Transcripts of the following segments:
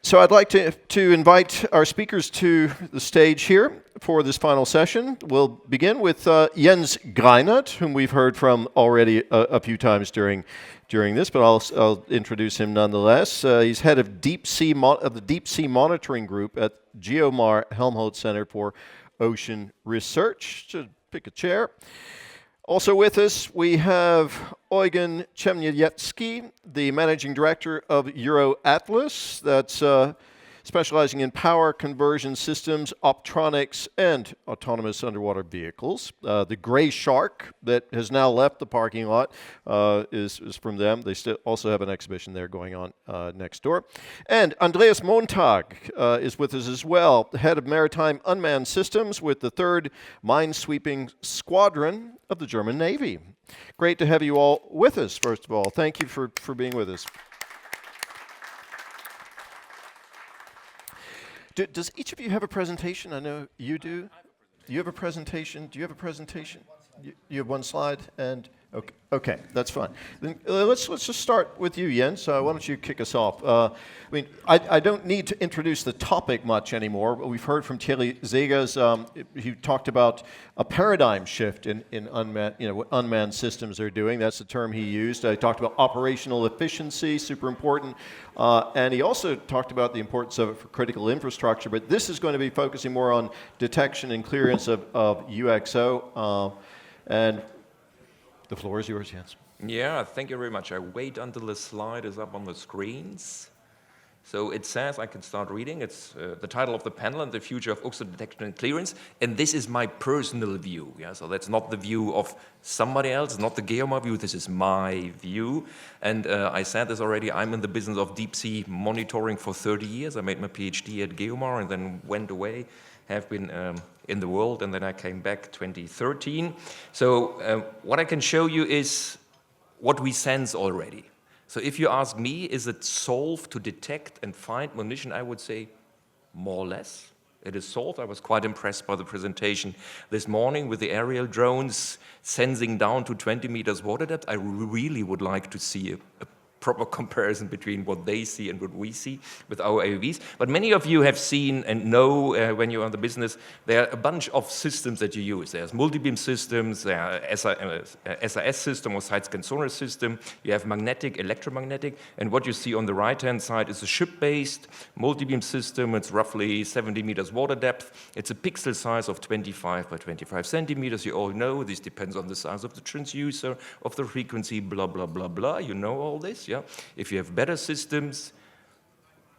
So I'd like to invite our speakers to the stage here for this final session. We'll begin with Jens Greinert, whom we've heard from already a few times during this, but I'll introduce him nonetheless. He's head of the Deep Sea Monitoring Group at GEOMAR Helmholtz Center for Ocean Research. So pick a chair. Also with us, we have Eugen Ciemnyjewski, the managing director of EUROATLAS, that's specializing in power conversion systems, optronics, and autonomous underwater vehicles. The gray shark that has now left the parking lot is from them. They still also have an exhibition there going on next door. And Andreas Montag is with us as well, the head of Maritime Unmanned Systems with the 3rd Minesweeping Squadron of the German Navy. Great to have you all with us, first of all. Thank you for being with us. Does each of you have a presentation? I know you do. Do you have a presentation? Do you have a presentation? You have one slide, and okay, that's fine. Then let's just start with you, Jens. Why don't you kick us off? I don't need to introduce the topic much anymore. We've heard from Thierry Zegers. He talked about a paradigm shift in unmanned, what unmanned systems are doing. That's the term he used. I talked about operational efficiency, super important, and he also talked about the importance of it for critical infrastructure. But this is going to be focusing more on detection and clearance of UXO. And the floor is yours, Jens. Yeah, thank you very much. I wait until the slide is up on the screens. So it says, I can start reading, it's the title of the panel and the future of UXO detection and clearance. And this is my personal view. Yeah, so that's not the view of somebody else, not the GEOMAR view, this is my view. And I said this already, I'm in the business of deep sea monitoring for 30 years. I made my PhD at GEOMAR and then went away, have been in the world, and then I came back 2013. So what I can show you is what we sense already. So if you ask me, is it solved to detect and find munition, I would say more or less. It is solved. I was quite impressed by the presentation this morning with the aerial drones sensing down to 20 meters water depth. I really would like to see a proper comparison between what they see and what we see with our AUVs. But many of you have seen and know when you're in the business, there are a bunch of systems that you use. There's multi-beam systems, there are SIS system or side-scan sonar system, you have magnetic, electromagnetic, and what you see on the right-hand side is a ship-based multi-beam system. It's roughly 70 meters water depth. It's a pixel size of 25 by 25 centimeters. You all know this depends on the size of the transducer, of the frequency, blah, blah, blah, blah. You know all this, yeah? If you have better systems,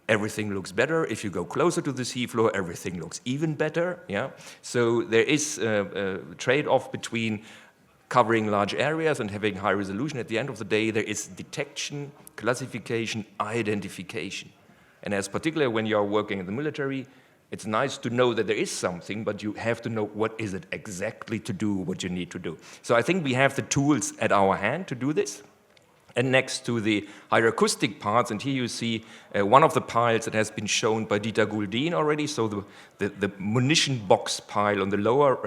everything looks better. If you go closer to the seafloor, everything looks even better. Yeah. So there is a trade-off between covering large areas and having high resolution. At the end of the day, there is detection, classification, identification. And as particularly when you are working in the military, it's nice to know that there is something, but you have to know what is it exactly to do what you need to do. So I think we have the tools at our hand to do this. And next to the hydroacoustic parts, and here you see one of the piles that has been shown by Dieter Guldin already. So the munition box pile on the lower,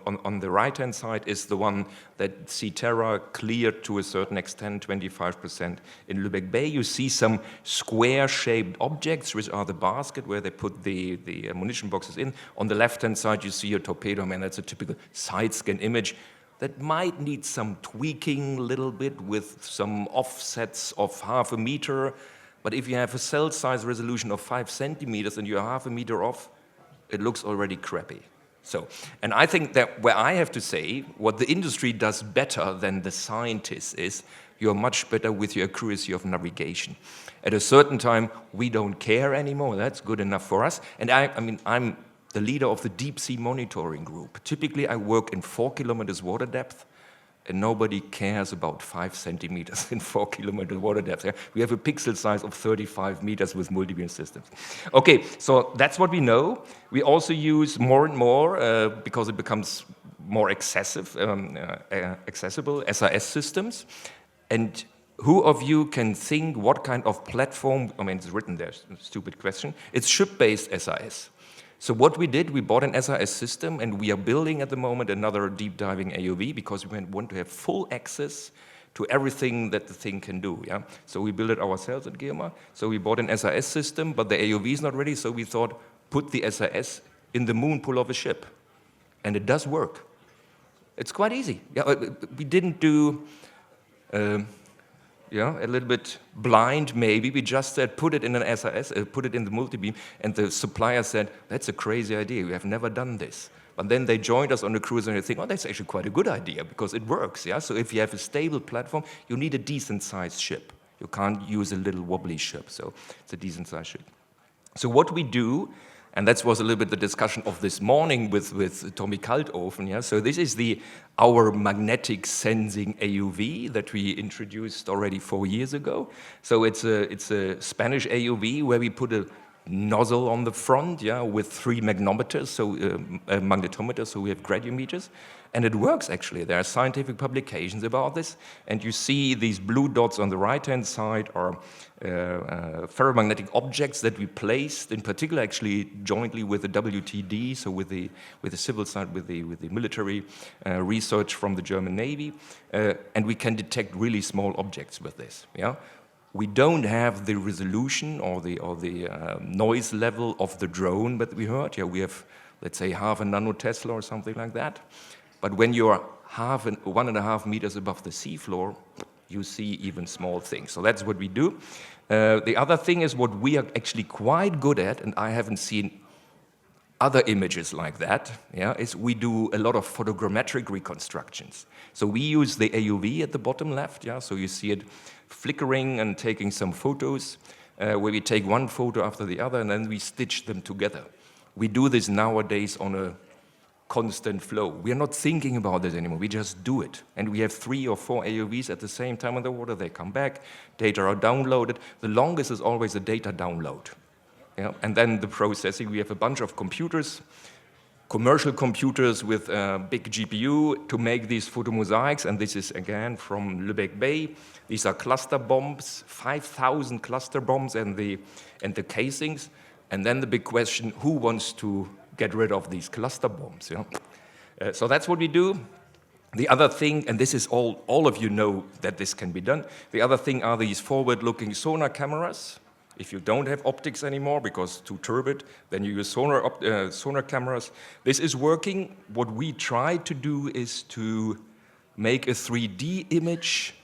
on the right-hand side is the one that Terra cleared to a certain extent, 25% in Lübeck Bay. You see some square-shaped objects, which are the basket where they put the munition boxes in. On the left-hand side, you see a torpedo man. That's a typical side-scan image that might need some tweaking a little bit with some offsets of half a meter. But if you have a cell size resolution of 5 centimeters and you're half a meter off, it looks already crappy. So, and I think that where I have to say, what the industry does better than the scientists is, you're much better with your accuracy of navigation. At a certain time, we don't care anymore. That's good enough for us. And I'm the leader of the deep sea monitoring group. Typically, I work in 4 kilometers water depth, and nobody cares about 5 centimeters in 4 kilometers water depth. Yeah? We have a pixel size of 35 meters with multi-beam systems. Okay, so that's what we know. We also use more and more, because it becomes more accessible, SIS systems. And who of you can think what kind of platform, it's written there, stupid question. It's ship-based SIS. So what we did, we bought an SIS system, and we are building at the moment another deep diving AUV because we want to have full access to everything that the thing can do. Yeah? So we built it ourselves at GEOMAR. So we bought an SIS system, but the AUV is not ready, so we thought, put the SIS in the moon pool of a ship. And it does work. It's quite easy. Yeah, we didn't do a little bit blind maybe. We just said, put it in an SIS, put it in the multi-beam, and the supplier said, that's a crazy idea, we have never done this. But then they joined us on the cruise and they think, oh, that's actually quite a good idea because it works. Yeah? So if you have a stable platform, you need a decent-sized ship. You can't use a little wobbly ship, so it's a decent-sized ship. So what we do, and that was a little bit the discussion of this morning with Tommy Kaltofen. Yeah? So this is our magnetic sensing AUV that we introduced already 4 years ago. So it's a Spanish AUV where we put a nozzle on the front, yeah, with 3 magnetometers, so magnetometers, so we have gradiometers, and it works actually. There are scientific publications about this, and you see these blue dots on the right-hand side are ferromagnetic objects that we placed, in particular, actually jointly with the WTD, so with the civil side, with the military research from the German Navy, and we can detect really small objects with this. Yeah. We don't have the resolution or the noise level of the drone that we heard. Yeah, we have, let's say, half a nanotesla or something like that. But when you're 1.5 meters above the seafloor, you see even small things. So that's what we do. The other thing is what we are actually quite good at, and I haven't seen other images like that, yeah, is we do a lot of photogrammetric reconstructions. So we use the AUV at the bottom left, yeah, so you see it flickering and taking some photos, where we take one photo after the other and then we stitch them together. We do this nowadays on a constant flow. We are not thinking about this anymore, we just do it. And we have 3 or 4 AUVs at the same time on the water, they come back, data are downloaded. The longest is always the data download. Yeah? And then the processing, we have a bunch of computers, commercial computers with a big GPU to make these photomosaics, and this is again from Lübeck Bay. These are cluster bombs, 5,000 cluster bombs and the casings. And then the big question, who wants to get rid of these cluster bombs? You know? So that's what we do. The other thing, and this is all of you know that this can be done, the other thing are these forward-looking sonar cameras. If you don't have optics anymore because too turbid, then you use sonar cameras. This is working. What we try to do is to make a 3D image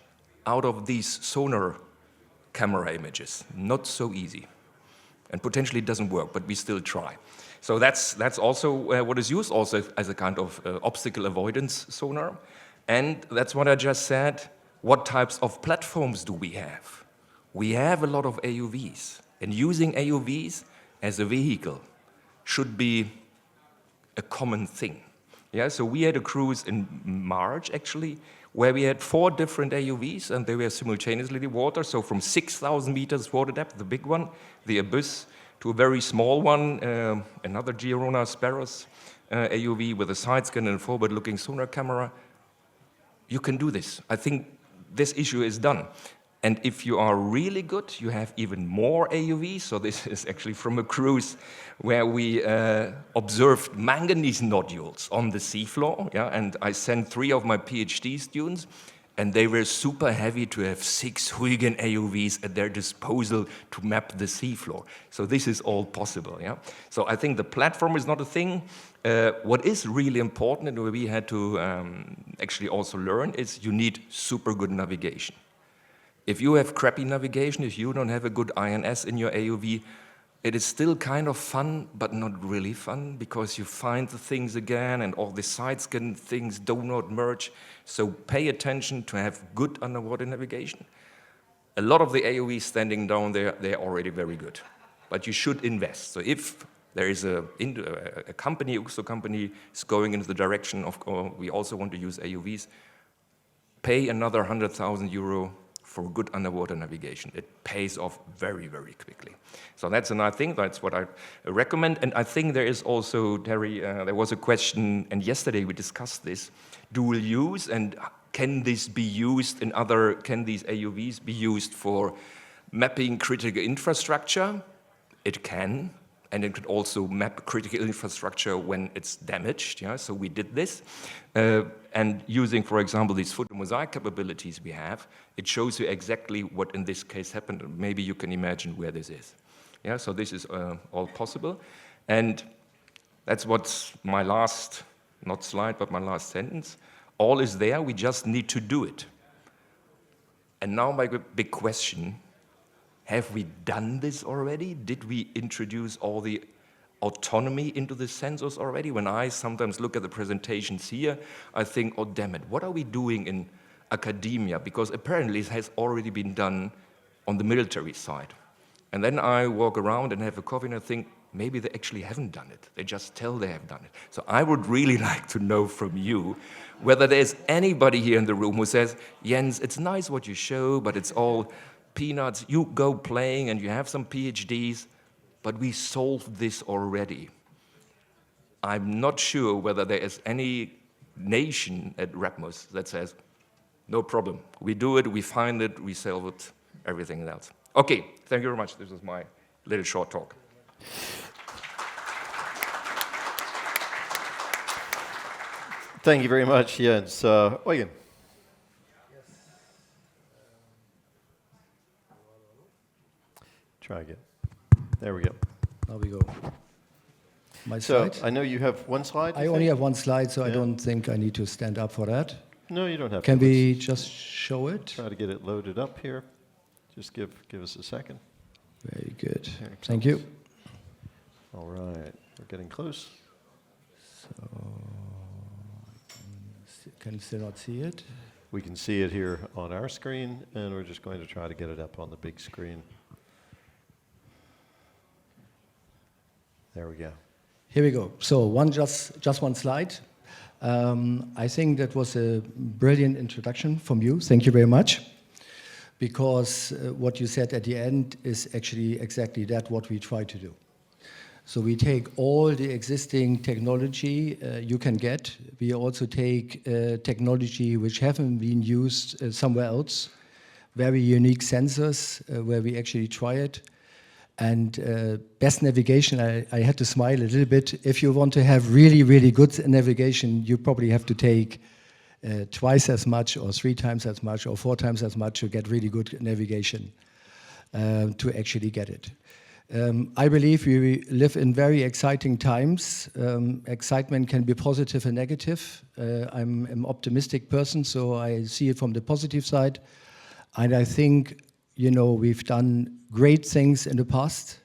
out of these sonar camera images. Not so easy. And potentially it doesn't work, but we still try. So that's also what is used also as a kind of obstacle avoidance sonar. And that's what I just said. What types of platforms do we have? We have a lot of AUVs, and using AUVs as a vehicle should be a common thing. Yeah, so we had a cruise in March, actually, where we had 4 different AUVs, and they were simultaneously in the water, so from 6,000 meters water depth, the big one, the Abyss, to a very small one, another Girona Sparrows AUV with a side scan and a forward-looking sonar camera. You can do this. I think this issue is done. And if you are really good, you have even more AUVs. So this is actually from a cruise where we observed manganese nodules on the seafloor. Yeah? And I sent 3 of my PhD students, and they were super heavy to have 6 Eugen AUVs at their disposal to map the seafloor. So this is all possible. Yeah? So I think the platform is not a thing. What is really important, and what we had to actually also learn, is you need super good navigation. If you have crappy navigation, if you don't have a good INS in your AUV, it is still kind of fun, but not really fun, because you find the things again, and all the side scan things do not merge. So pay attention to have good underwater navigation. A lot of the AUVs standing down there, they're already very good, but you should invest. So if there is a company, UXO company, is going into the direction of, we also want to use AUVs, pay another 100,000 euro for good underwater navigation. It pays off very, very quickly. So that's another thing, that's what I recommend. And I think there is also, Terry, there was a question, and yesterday we discussed this, dual use, and can this be used in other, can these AUVs be used for mapping critical infrastructure? It can. and it could also map critical infrastructure when it's damaged. Yeah? So we did this. And using, for example, these photo mosaic capabilities we have, it shows you exactly what in this case happened. Maybe you can imagine where this is. Yeah? So this is all possible. And that's what's my last, not slide, but my last sentence. All is there, we just need to do it. And now my big question, have we done this already? Did we introduce all the autonomy into the sensors already? When I sometimes look at the presentations here, I think, oh damn it, what are we doing in academia? Because apparently it has already been done on the military side. And then I walk around and have a coffee and I think, maybe they actually haven't done it. They just tell they have done it. So I would really like to know from you whether there's anybody here in the room who says, Jens, it's nice what you show, but it's all peanuts. You go playing and you have some PhDs, but we solved this already. I'm not sure whether there is any nation at Rapmus that says, no problem. We do it, we find it, we solve it, everything else. Okay, thank you very much. This is my little short talk. Thank you very much, Jens. Eugen. Try again. There we go. Now we go. My So slide? I know you have one slide. I only have one slide, so I don't think I need to stand up for that. No, you don't have Can to. we just show it? Try to get it loaded up here. Just give us a second. Very good. Here it Thank comes. you. All right, we're getting close. So, can still not see it. We can see it here on our screen, and we're just going to try to get it up on the big screen. There we go. Here we go. So just one slide. I think that was a brilliant introduction from you. Thank you very much. Because what you said at the end is actually exactly that what we try to do. So we take all the existing technology you can get. We also take technology which haven't been used somewhere else, very unique sensors where we actually try it. And best navigation, I had to smile a little bit. If you want to have really, really good navigation, you probably have to take twice as much or 3 times as much or 4 times as much to get really good navigation to actually get it. I believe we live in very exciting times. Excitement can be positive and negative. I'm an optimistic person, so I see it from the positive side. And I think, you know, we've done great things in the past.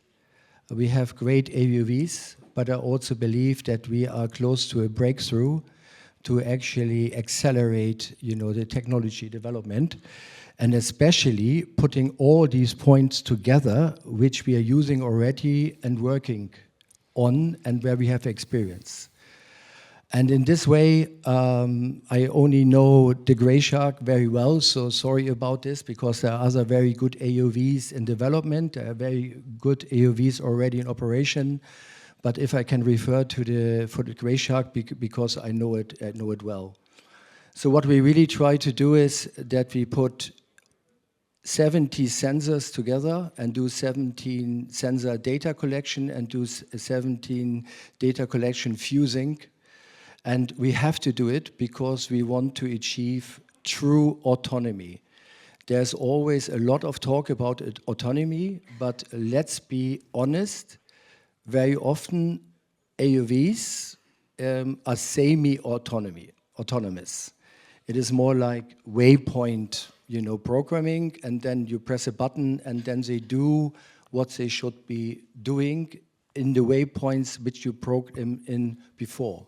We have great AUVs, but I also believe that we are close to a breakthrough to actually accelerate, you know, the technology development, and especially putting all these points together, which we are using already and working on, and where we have experience. And in this way, I only know the Grey Shark very well, so sorry about this, because there are other very good AUVs in development. There are very good AUVs already in operation. But if I can refer to the Grey Shark, because I know it well. So what we really try to do is that we put 70 sensors together and do 17 sensor data collection and do 17 data collection fusing. And we have to do it because we want to achieve true autonomy. There's always a lot of talk about autonomy, but let's be honest, very often AUVs are semi-autonomous. It is more like waypoint, you know, programming, and then you press a button and then they do what they should be doing in the waypoints which you programmed in before.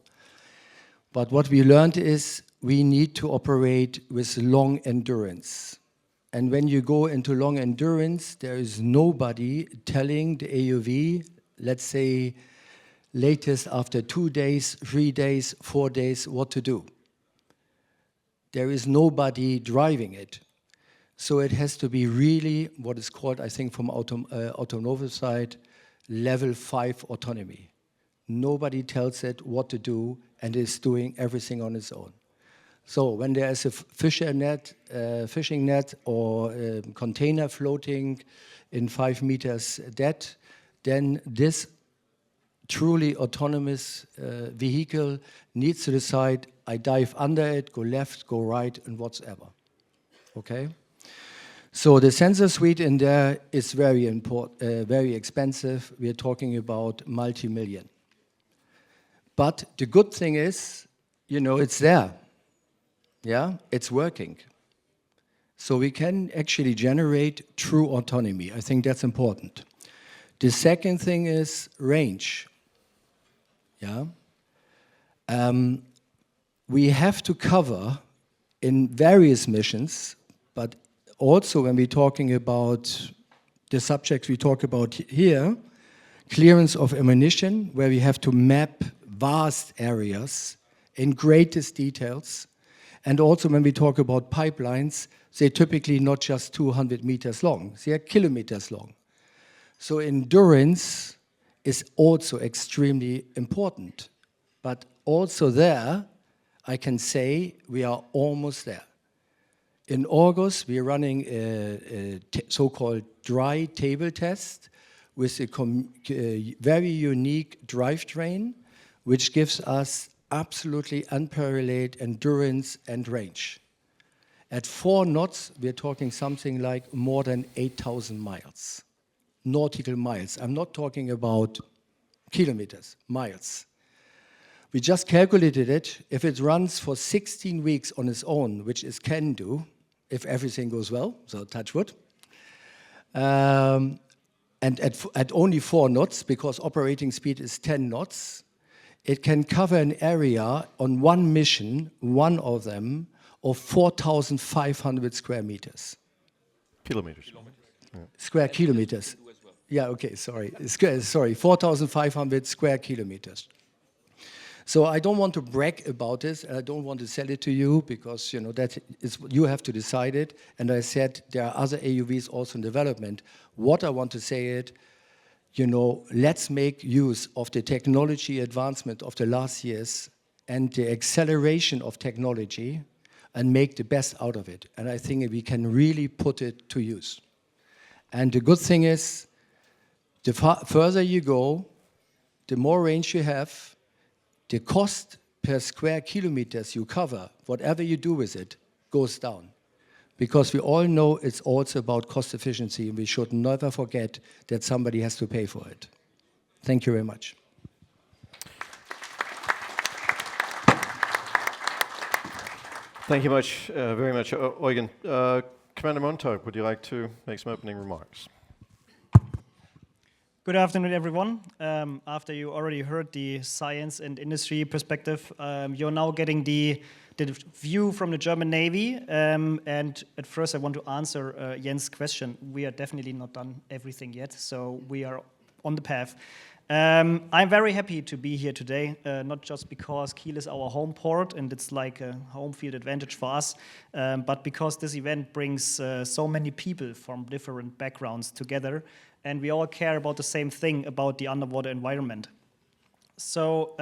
But what we learned is we need to operate with long endurance. And when you go into long endurance, there is nobody telling the AUV, let's say, latest after 2 days, 3 days, 4 days, what to do. There is nobody driving it. So it has to be really what is called, I think, from autonomous side, level 5 autonomy. Nobody tells it what to do and is doing everything on its own. So when there is a fishing net or a container floating in 5 meters depth, then this truly autonomous vehicle needs to decide, I dive under it, go left, go right, and whatsoever. Okay? So the sensor suite in there is very important, very expensive. We are talking about multi-million. But the good thing is, you know, it's there. Yeah, it's working. So we can actually generate true autonomy. I think that's important. The second thing is range. Yeah. We have to cover in various missions, but also when we're talking about the subjects we talk about here, clearance of ammunition, where we have to map vast areas in greatest details. And also when we talk about pipelines, they're typically not just 200 meters long, they are kilometers long. So endurance is also extremely important. But also there, I can say we are almost there. In August, we are running a so-called dry table test with a very unique drivetrain, which gives us absolutely unparalleled endurance and range. At 4 knots, we're talking something like more than 8,000 miles, nautical miles. I'm not talking about kilometers, miles. We just calculated it. If it runs for 16 weeks on its own, which it can do, if everything goes well, so touch wood, and at only 4 knots, because operating speed is 10 knots, it can cover an area on one mission, one of them, of 4,500 square meters. Kilometers. Square kilometers. Yeah, okay, sorry. Sorry, 4,500 square kilometers. So I don't want to brag about this, and I don't want to sell it to you, because you know that is, you have to decide it. And I said there are other AUVs also in development. What I want to say is, you know, let's make use of the technology advancement of the last years and the acceleration of technology and make the best out of it. And I think we can really put it to use. And the good thing is, the further you go, the more range you have, the cost per square kilometers you cover, whatever you do with it, goes down. Because we all know it's also about cost efficiency, and we should never forget that somebody has to pay for it. Thank you very much. Thank you very much, Eugen. Commander Montag, would you like to make some opening remarks? Good afternoon, everyone. After you already heard the science and industry perspective, you're now getting the view from the German Navy. And at first, I want to answer Jens' question. We are definitely not done everything yet, so we are on the path. I'm very happy to be here today, not just because Kiel is our home port and it's like a home field advantage for us, but because this event brings so many people from different backgrounds together, and we all care about the same thing, about the underwater environment. So,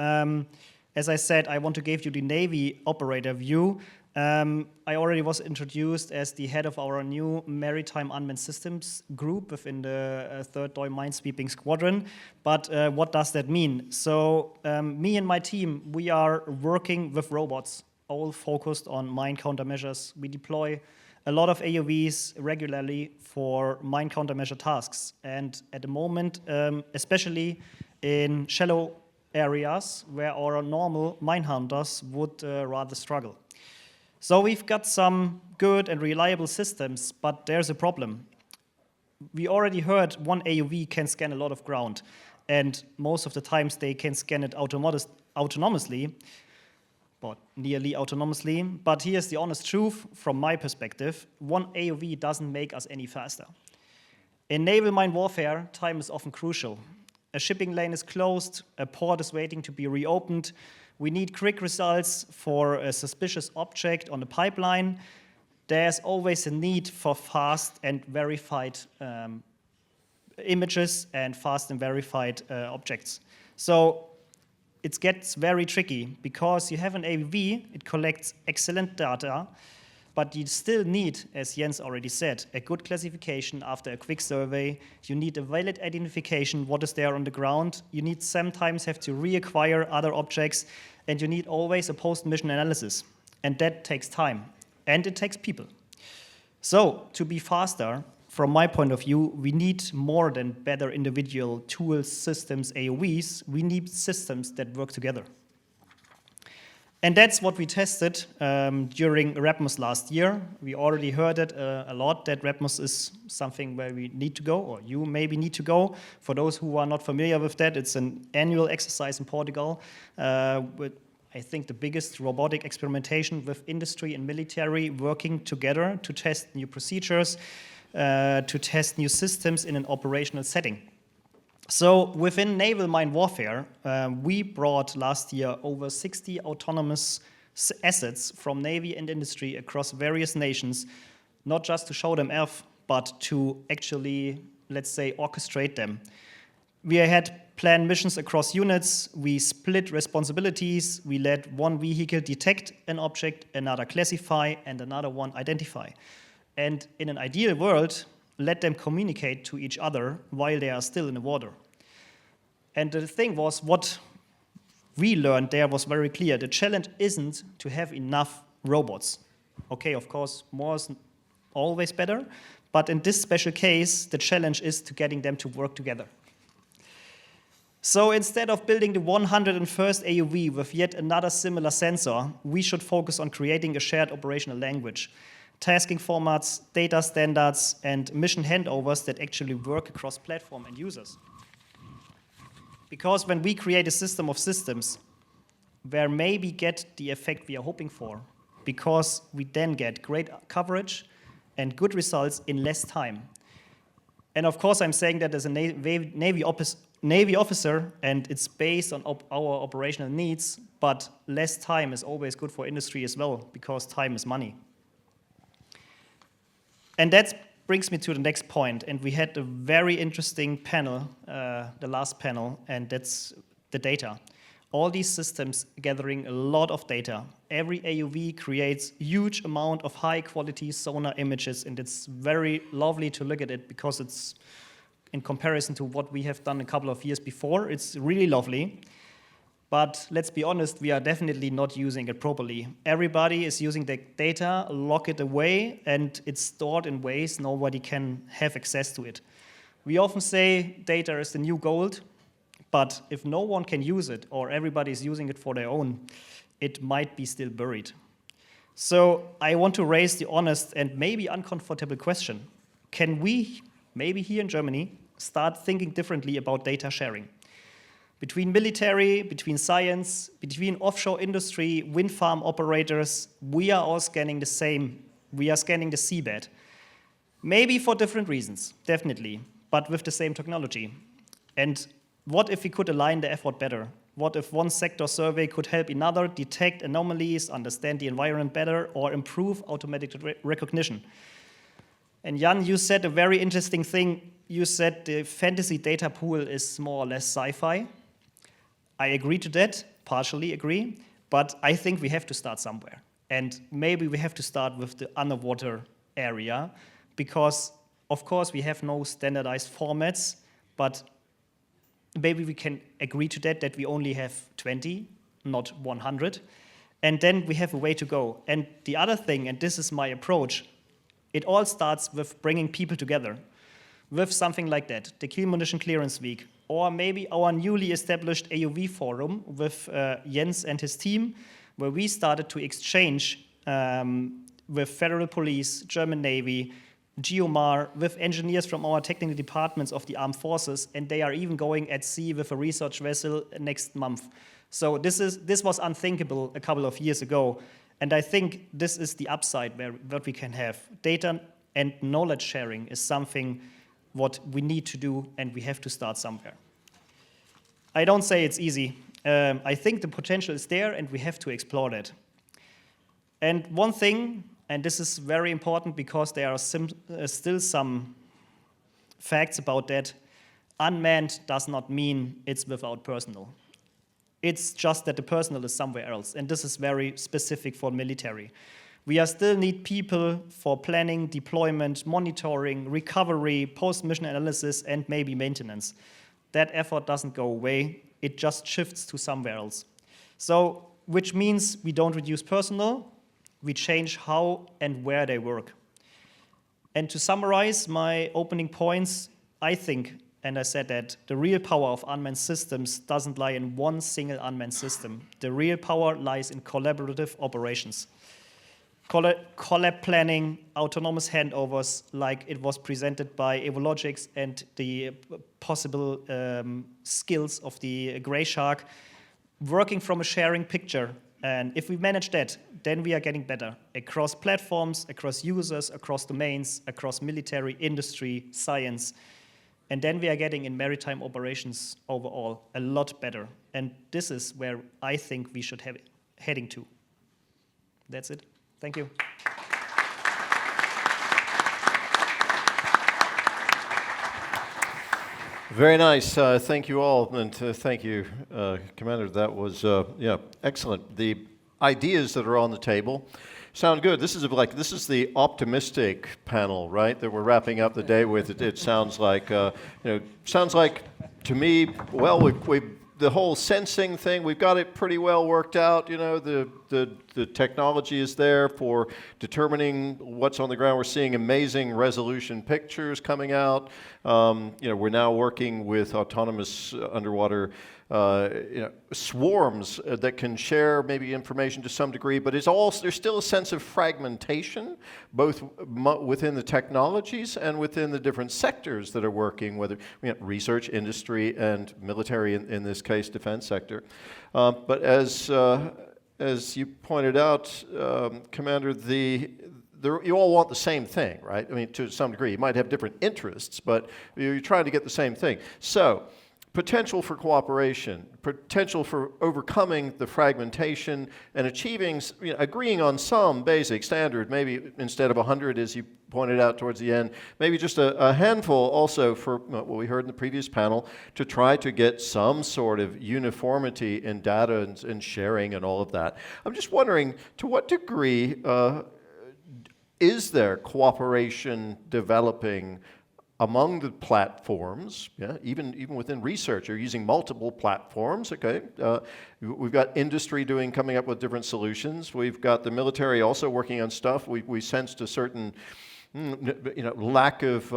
as I said, I want to give you the Navy operator view. I already was introduced as the head of our new Maritime Unmanned Systems group within the 3rd DOI Minesweeping Squadron. But what does that mean? So me and my team, we are working with robots, all focused on mine countermeasures. We deploy a lot of AUVs regularly for mine countermeasure tasks. And at the moment, especially in shallow areas where our normal mine hunters would rather struggle. So we've got some good and reliable systems, but there's a problem. We already heard one AUV can scan a lot of ground, and most of the times they can scan it autonomously, but nearly autonomously. But here's the honest truth from my perspective. One AUV doesn't make us any faster. In naval mine warfare, time is often crucial. A shipping lane is closed, a port is waiting to be reopened. We need quick results for a suspicious object on the pipeline. There's always a need for fast and verified images and fast and verified objects. So it gets very tricky because you have an AUV, it collects excellent data, But you still need, as Jens already said, a good classification after a quick survey. You need a valid identification, what is there on the ground. You need sometimes have to reacquire other objects, and you need always a post-mission analysis. And that takes time, and it takes people. So, to be faster, from my point of view, we need more than better individual tools, systems, AOVs. We need systems that work together. And that's what we tested during REPMOS last year. We already heard it a lot, that REPMOS is something where we need to go, or you maybe need to go. For those who are not familiar with that, it's an annual exercise in Portugal with, I think, the biggest robotic experimentation with industry and military working together to test new procedures, to test new systems in an operational setting. So within naval mine warfare, we brought last year over 60 autonomous assets from Navy and industry across various nations, not just to show them off, but to actually, let's say, orchestrate them. We had planned missions across units, we split responsibilities, we let one vehicle detect an object, another classify, and another one identify. And in an ideal world, let them communicate to each other while they are still in the water. And the thing was, what we learned there was very clear. The challenge isn't to have enough robots. Okay, of course, more is always better, but in this special case, the challenge is to getting them to work together. So instead of building the 101st AUV with yet another similar sensor, we should focus on creating a shared operational language, tasking formats, data standards, and mission handovers that actually work across platform and users. Because when we create a system of systems, where maybe get the effect we are hoping for, because we then get great coverage and good results in less time. And of course, I'm saying that as a Navy officer, and it's based on our operational needs, but less time is always good for industry as well, because time is money. And that brings me to the next point, and we had a very interesting panel, the last panel, and that's the data. All these systems gathering a lot of data. Every AUV creates huge amount of high quality sonar images, and it's very lovely to look at it because it's, in comparison to what we have done a couple of years before, it's really lovely. But let's be honest, we are definitely not using it properly. Everybody is using the data, lock it away, and it's stored in ways nobody can have access to it. We often say data is the new gold, but if no one can use it, or everybody is using it for their own, it might be still buried. So I want to raise the honest and maybe uncomfortable question. Can we, maybe here in Germany, start thinking differently about data sharing? Between military, between science, between offshore industry, wind farm operators, we are all scanning the same. We are scanning the seabed. Maybe for different reasons, definitely, but with the same technology. And what if we could align the effort better? What if one sector survey could help another detect anomalies, understand the environment better, or improve automatic recognition? And Jan, you said a very interesting thing. You said the fantasy data pool is more or less sci-fi. I agree to that, partially agree, but I think we have to start somewhere. And maybe we have to start with the underwater area, because of course we have no standardized formats, but maybe we can agree to that we only have 20, not 100, and then we have a way to go. And the other thing, and this is my approach, it all starts with bringing people together, with something like that, the Kiel Munition Clearance Week, or maybe our newly established AUV forum with Jens and his team, where we started to exchange with Federal Police, German Navy, GEOMAR, with engineers from our technical departments of the armed forces, and they are even going at sea with a research vessel next month. So this was unthinkable a couple of years ago, and I think this is the upside what we can have. Data and knowledge sharing is something what we need to do, and we have to start somewhere. I don't say it's easy. I think the potential is there, and we have to explore that. And one thing, and this is very important because there are still some facts about that, unmanned does not mean it's without personnel. It's just that the personnel is somewhere else, and this is very specific for military. We still need people for planning, deployment, monitoring, recovery, post-mission analysis, and maybe maintenance. That effort doesn't go away. It just shifts to somewhere else. So, which means we don't reduce personnel, we change how and where they work. And to summarize my opening points, I think, and I said that, the real power of unmanned systems doesn't lie in one single unmanned system. The real power lies in collaborative operations. Collab planning, autonomous handovers, like it was presented by Evologics, and the possible skills of the Grey Shark, working from a sharing picture. And if we manage that, then we are getting better across platforms, across users, across domains, across military, industry, science. And then we are getting in maritime operations overall a lot better. And this is where I think we should have heading to. That's it. Thank you. Very nice. Thank you all, and thank you, Commander. That was yeah, excellent. The ideas that are on the table sound good. This is the optimistic panel, right? That we're wrapping up the day with. It sounds like sounds like to me. Well, we've the whole sensing thing, we've got it pretty well worked out. You know, the technology is there for determining what's on the ground. We're seeing amazing resolution pictures coming out. We're now working with autonomous underwater swarms that can share maybe information to some degree, but there's still a sense of fragmentation, both within the technologies and within the different sectors that are working, whether research, industry, and military, in this case, defense sector. But as you pointed out, Commander, you all want the same thing, right? I mean, to some degree. You might have different interests, but you're trying to get the same thing. So, potential for cooperation, potential for overcoming the fragmentation and achieving, agreeing on some basic standard, maybe instead of 100, as you pointed out towards the end, maybe just a handful also for what we heard in the previous panel, to try to get some sort of uniformity in data and sharing and all of that. I'm just wondering, to what degree is there cooperation developing among the platforms, even within research, you're using multiple platforms, okay? We've got industry coming up with different solutions. We've got the military also working on stuff. We sensed a certain lack of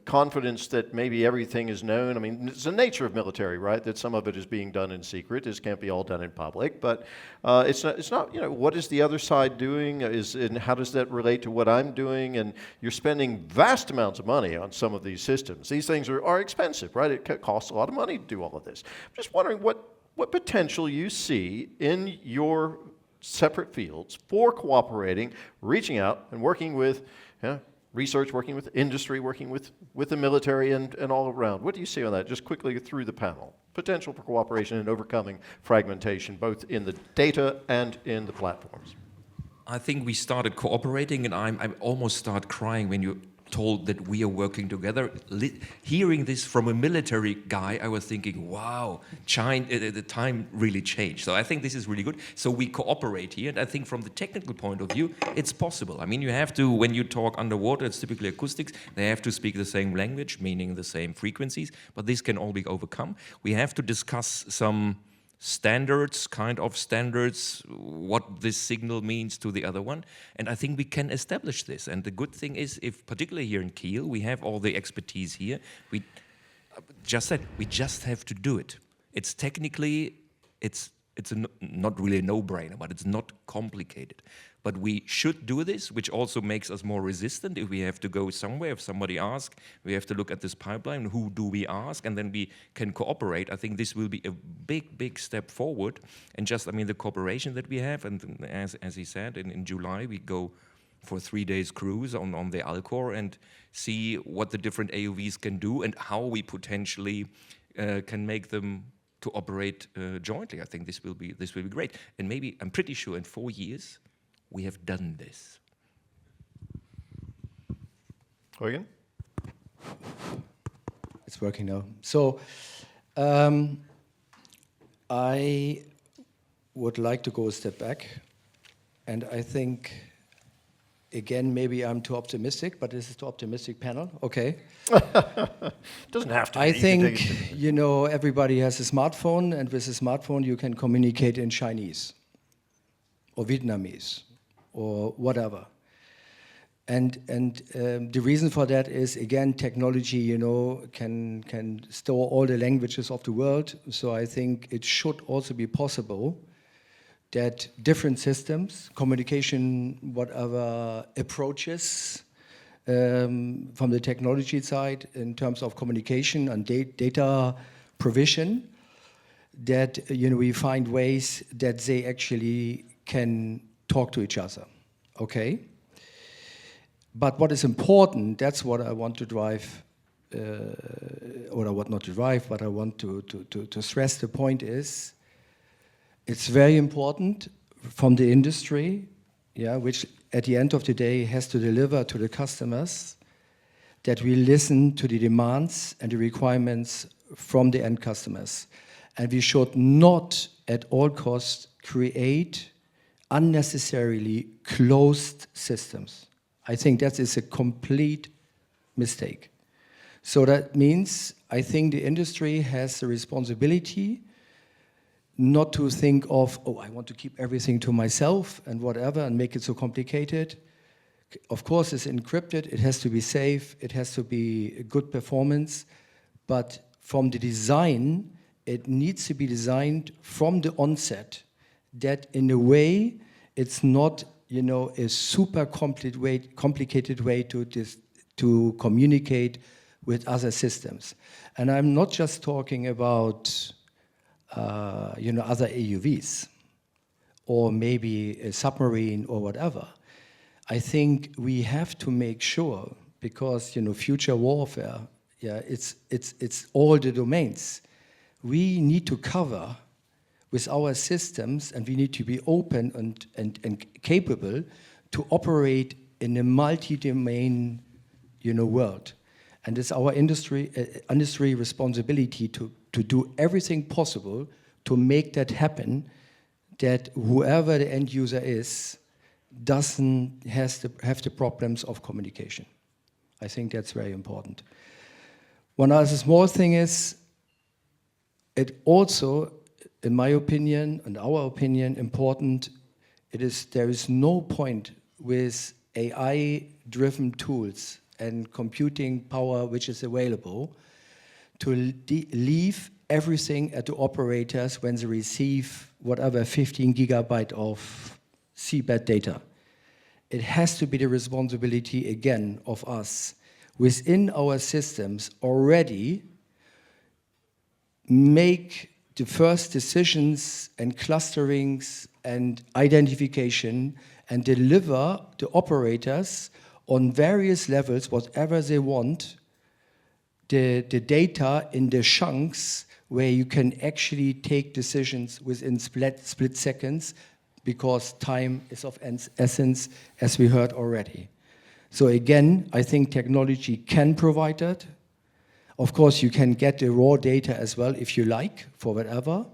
confidence that maybe everything is known. I mean, it's the nature of military, right? That some of it is being done in secret. This can't be all done in public. But it's not. What is the other side doing? And how does that relate to what I'm doing? And you're spending vast amounts of money on some of these systems. These things are expensive, right? It costs a lot of money to do all of this. I'm just wondering what potential you see in your separate fields for cooperating, reaching out, and working with research, working with industry, working with the military and all around. What do you see on that? Just quickly through the panel. Potential for cooperation and overcoming fragmentation, both in the data and in the platforms. I think we started cooperating, and I almost start crying when you told that we are working together. Hearing this from a military guy, I was thinking, wow, the time really changed. So I think this is really good. So we cooperate here, and I think from the technical point of view, it's possible. I mean, you have to, when you talk underwater, it's typically acoustics, they have to speak the same language, meaning the same frequencies, but this can all be overcome. We have to discuss some standards, what this signal means to the other one. And I think we can establish this. And the good thing is, if particularly here in Kiel, we have all the expertise here, we just have to do it. It's technically, it's not really a no-brainer, but it's not complicated. But we should do this, which also makes us more resistant. If we have to go somewhere, if somebody asks, we have to look at this pipeline, who do we ask, and then we can cooperate. I think this will be a big step forward. And just, the cooperation that we have, and as he said, in July we go for a 3-day cruise on the Alcor and see what the different AUVs can do and how we potentially can make them to operate jointly. I think this will be great. And maybe, I'm pretty sure in 4 years, we have done this. Eugen? It's working now. So I would like to go a step back and I think, again, maybe I'm too optimistic, but this is too optimistic panel, okay. Doesn't have to be. I You can think, take it. you know, everybody has a smartphone, and with a smartphone you can communicate in Chinese or Vietnamese or whatever. And the reason for that is, again, technology, you know, can store all the languages of the world. So I think it should also be possible that different systems, communication, whatever approaches from the technology side in terms of communication and data provision, that, you know, we find ways that they actually can talk to each other, okay? But what is important, that's what I want to drive, or I want not to drive, but I want to stress the point is, it's very important from the industry, yeah, which at the end of the day has to deliver to the customers, that we listen to the demands and the requirements from the end customers. And we should not at all costs create unnecessarily closed systems. I think that is a complete mistake. So that means I think the industry has the responsibility not to think of, oh, I want to keep everything to myself and whatever and make it so complicated. Of course, it's encrypted, it has to be safe, it has to be a good performance, but from the design, it needs to be designed from the onset that in a way it's not, you know, a super complicated way to communicate with other systems. And I'm not just talking about you know, other AUVs or maybe a submarine or whatever. I think we have to make sure, because, you know, future warfare, yeah, it's all the domains. We need to cover with our systems, and we need to be open and capable to operate in a multi-domain, you know, world. And it's our industry responsibility to do everything possible to make that happen, that whoever the end user is doesn't have the problems of communication. I think that's very important. One other small thing is, it also, in my opinion and our opinion, important, there is no point with AI-driven tools and computing power which is available to leave everything at the operators when they receive whatever 15 gigabyte of seabed data. It has to be the responsibility, again, of us within our systems already make the first decisions and clusterings and identification and deliver to operators on various levels, whatever they want, the data in the chunks where you can actually take decisions within split seconds, because time is of essence, as we heard already. So again, I think technology can provide that. Of course, you can get the raw data as well if you like, for whatever.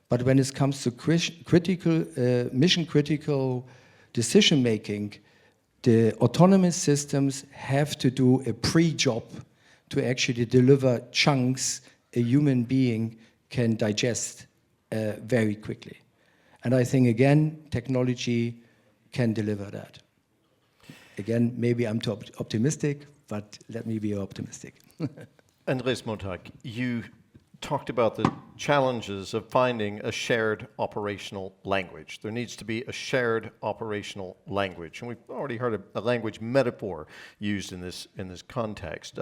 But when it comes to mission-critical decision-making, the autonomous systems have to do a pre-job to actually deliver chunks a human being can digest very quickly. And I think, again, technology can deliver that. Again, maybe I'm too optimistic, but let me be optimistic. Andreas Montag, you talked about the challenges of finding a shared operational language. There needs to be a shared operational language, and we've already heard a language metaphor used in this context.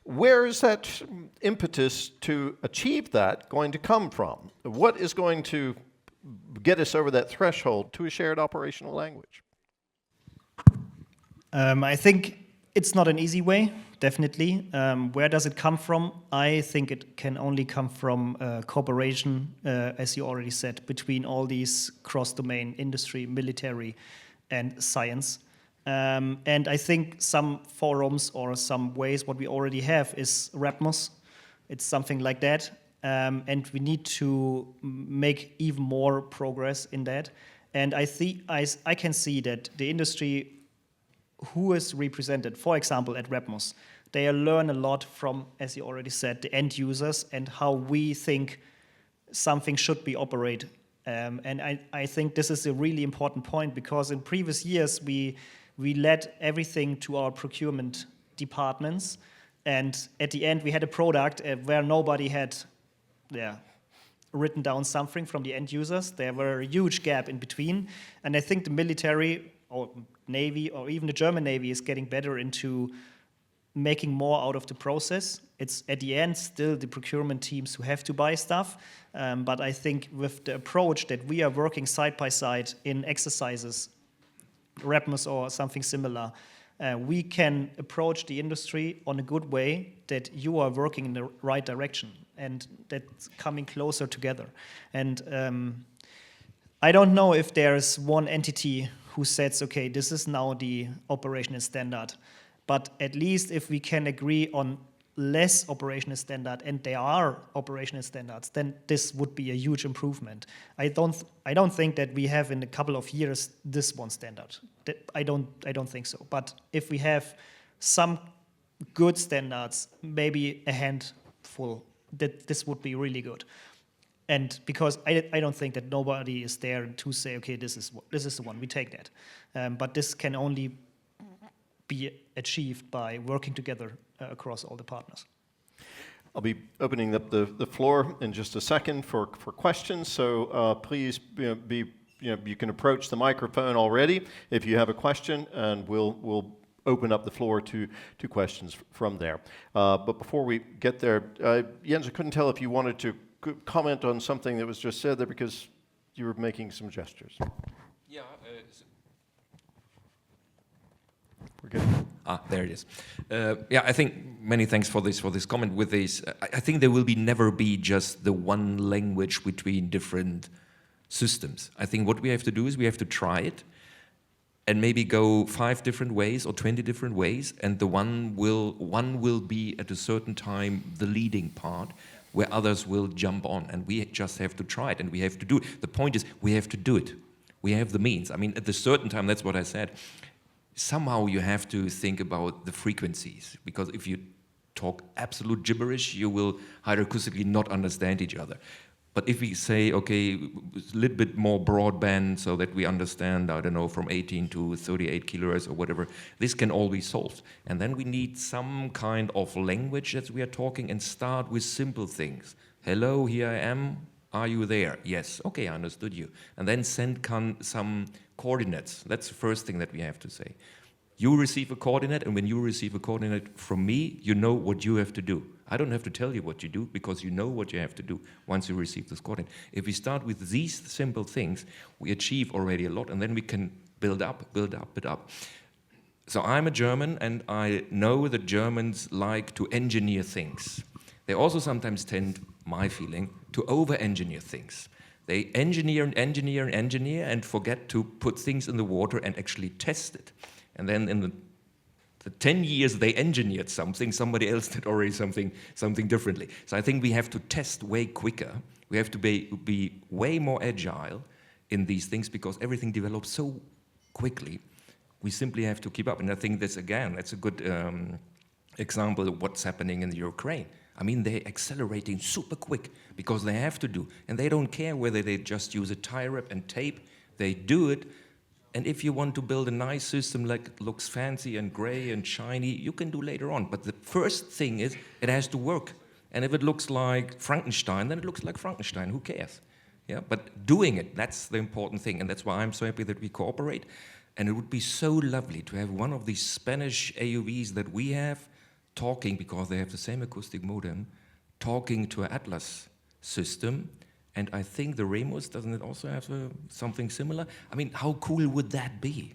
Where is that impetus to achieve that going to come from? What is going to get us over that threshold to a shared operational language? I think it's not an easy way, definitely. Where does it come from? I think it can only come from cooperation, as you already said, between all these cross-domain industry, military, and science. And I think some forums or some ways what we already have is RAPMOS. It's something like that. And we need to make even more progress in that. And I can see that the industry who is represented, for example, at REPMOS, they learn a lot from, as you already said, the end users and how we think something should be operated. And I think this is a really important point, because in previous years we led everything to our procurement departments, and at the end we had a product where nobody had written down something from the end users. There were a huge gap in between, and I think the military or Navy or even the German Navy is getting better into making more out of the process. It's at the end still the procurement teams who have to buy stuff, but I think with the approach that we are working side by side in exercises, REPMOS or something similar, we can approach the industry on a good way, that you are working in the right direction and that's coming closer together. And I don't know if there's one entity who says, okay, this is now the operational standard, but at least if we can agree on less operational standard, and there are operational standards, then this would be a huge improvement. I don't think that we have in a couple of years this one standard. I don't think so. But if we have some good standards, maybe a handful, that this would be really good. And because I don't think that nobody is there to say, okay, this is the one, we take that. But this can only be achieved by working together across all the partners. I'll be opening up the floor in just a second for questions. So please you can approach the microphone already if you have a question, and we'll open up the floor to questions from there. But before we get there, Jens, I couldn't tell if you wanted to comment on something that was just said there, because you were making some gestures. Yeah. We're good. There it is. I think many thanks for this comment. With this, I think there will never be just the one language between different systems. I think what we have to do is we have to try it, and maybe go 5 different ways or 20 different ways, and the one will be at a certain time the leading part, where others will jump on, and we just have to try it, and we have to do it. The point is, we have to do it. We have the means. I mean, at a certain time, that's what I said. Somehow you have to think about the frequencies, because if you talk absolute gibberish, you will hierarchically not understand each other. But if we say, okay, a little bit more broadband so that we understand, I don't know, from 18 to 38 kilohertz or whatever, this can all be solved. And then we need some kind of language that we are talking, and start with simple things. Hello, here I am. Are you there? Yes. Okay, I understood you. And then send some coordinates. That's the first thing that we have to say. You receive a coordinate, and when you receive a coordinate from me, you know what you have to do. I don't have to tell you what you do, because you know what you have to do once you receive this coordinate. If we start with these simple things, we achieve already a lot, and then we can build up. So I'm a German, and I know that Germans like to engineer things. They also sometimes tend, my feeling, to over-engineer things. They engineer and forget to put things in the water and actually test it. And then in the 10 years they engineered something, somebody else did already something differently. So I think we have to test way quicker. We have to be way more agile in these things, because everything develops so quickly. We simply have to keep up. And I think that's a good example of what's happening in the Ukraine. I mean, they're accelerating super quick because they have to do. And they don't care whether they just use a tie wrap and tape. They do it. And if you want to build a nice system like looks fancy and gray and shiny, you can do later on. But the first thing is it has to work. And if it looks like Frankenstein, then it looks like Frankenstein. Who cares? Yeah, but doing it, that's the important thing. And that's why I'm so happy that we cooperate. And it would be so lovely to have one of these Spanish AUVs that we have talking, because they have the same acoustic modem, talking to an Atlas system. And I think the REMOS, doesn't it also have something similar? I mean, how cool would that be?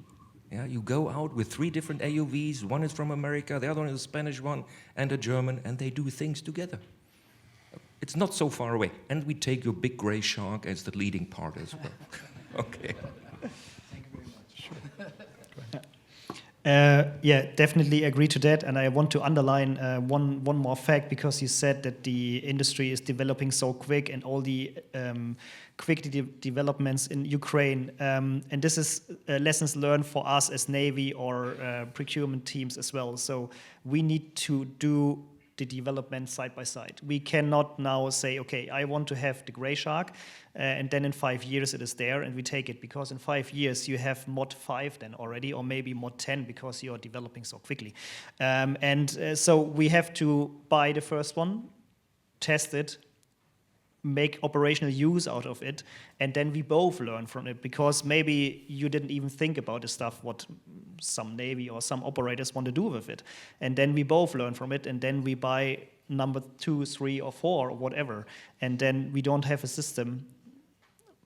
Yeah, you go out with 3 different AUVs, one is from America, the other one is a Spanish one, and a German, and they do things together. It's not so far away. And we take your big gray shark as the leading part as well. Okay. Thank you very much. Yeah, definitely agree to that. And I want to underline one more fact, because you said that the industry is developing so quick and all the quick developments in Ukraine. And this is lessons learned for us as Navy or procurement teams as well. So we need to do the development side by side. We cannot now say, okay, I want to have the gray shark, and then in 5 years it is there and we take it, because in 5 years you have mod 5 then already, or maybe mod 10, because you are developing so quickly. So we have to buy the first one, test it, make operational use out of it, and then we both learn from it, because maybe you didn't even think about the stuff what some Navy or some operators want to do with it, and then we both learn from it, and then we buy number 2, 3, or 4 or whatever, and then we don't have a system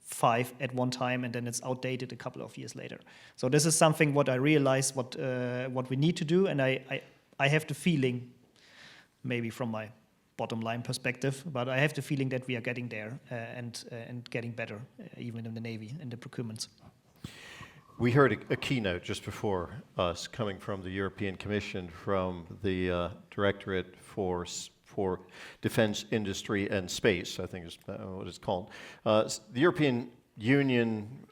5 at one time and then it's outdated a couple of years later. So this is something what I realize what we need to do, and I have the feeling, maybe from my bottom line perspective, but I have the feeling that we are getting there and getting better, even in the Navy and the procurements. We heard a keynote just before us coming from the European Commission, from the Directorate for Defense Industry and Space, I think is what it's called. The European Union,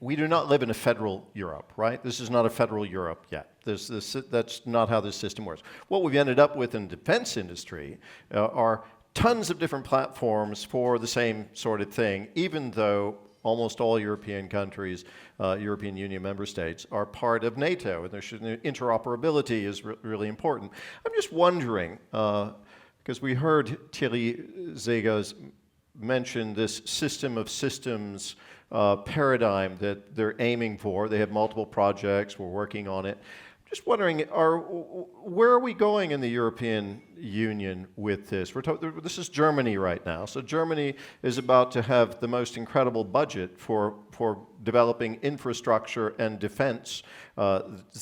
we do not live in a federal Europe, right? This is not a federal Europe yet. That's not how this system works. What we've ended up with in the defense industry are tons of different platforms for the same sort of thing, even though almost all European countries, European Union member states, are part of NATO, and interoperability is really important. I'm just wondering, because we heard Thierry Zegas mention this system of systems paradigm that they're aiming for. They have multiple projects, we're working on it. Just wondering, where are we going in the European Union with this? This is Germany right now. So Germany is about to have the most incredible budget for developing infrastructure and defense,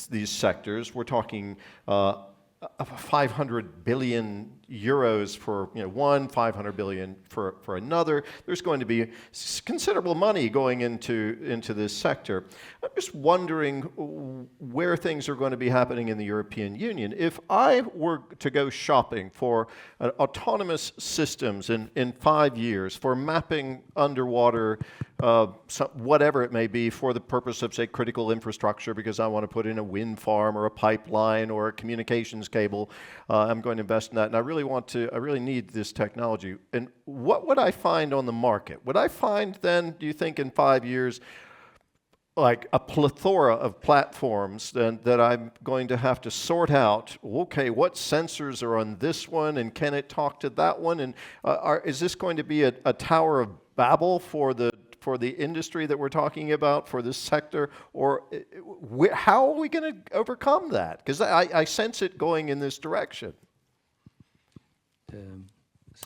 these sectors. We're talking 500 billion euros for one, 500 billion for another. There's going to be considerable money going into this sector. I'm just wondering where things are going to be happening in the European Union. If I were to go shopping for autonomous systems in 5 years for mapping underwater, whatever it may be, for the purpose of, say, critical infrastructure, because I want to put in a wind farm or a pipeline or a communications cable, I'm going to invest in that, and I really need this technology. And what would I find on the market? Would I find then, do you think, in 5 years, like a plethora of platforms that I'm going to have to sort out? Okay, what sensors are on this one, and can it talk to that one? And is this going to be a Tower of Babel for the industry that we're talking about, for this sector? Or how are we going to overcome that? Because I sense it going in this direction.